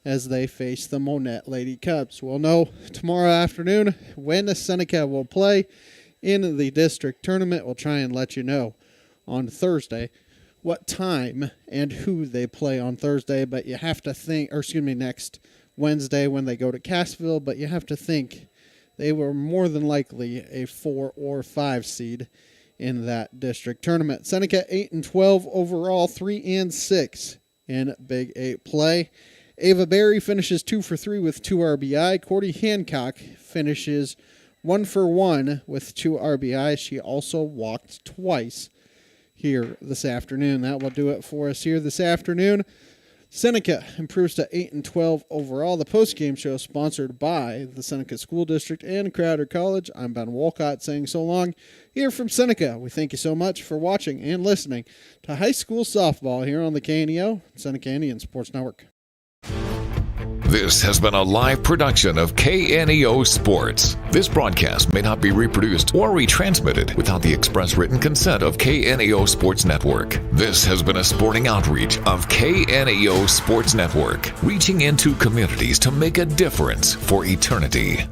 as they face the Monette Lady Cubs. We'll know tomorrow afternoon when Seneca will play in the district tournament. We'll try and let you know on Thursday what time and who they play on Thursday, but you have to think, next Wednesday when they go to Cassville, but you have to think they were more than likely a 4 or 5 seed in that district tournament. Seneca 8-12 overall, 3-6 in Big 8 play. Ava Berry finishes 2 for 3 with 2 RBI. Cordy Hancock finishes 1 for 1 with 2 RBI. She also walked twice here this afternoon. That will do it for us here this afternoon. Seneca improves to 8-12 overall. The postgame show sponsored by the Seneca School District and Crowder College. I'm Ben Wolcott saying so long here from Seneca. We thank you so much for watching and listening to high school softball here on the KNEO Seneca Indian Sports Network. This has been a live production of KNEO Sports. This broadcast may not be reproduced or retransmitted without the express written consent of KNEO Sports Network. This has been a sporting outreach of KNEO Sports Network, reaching into communities to make a difference for eternity.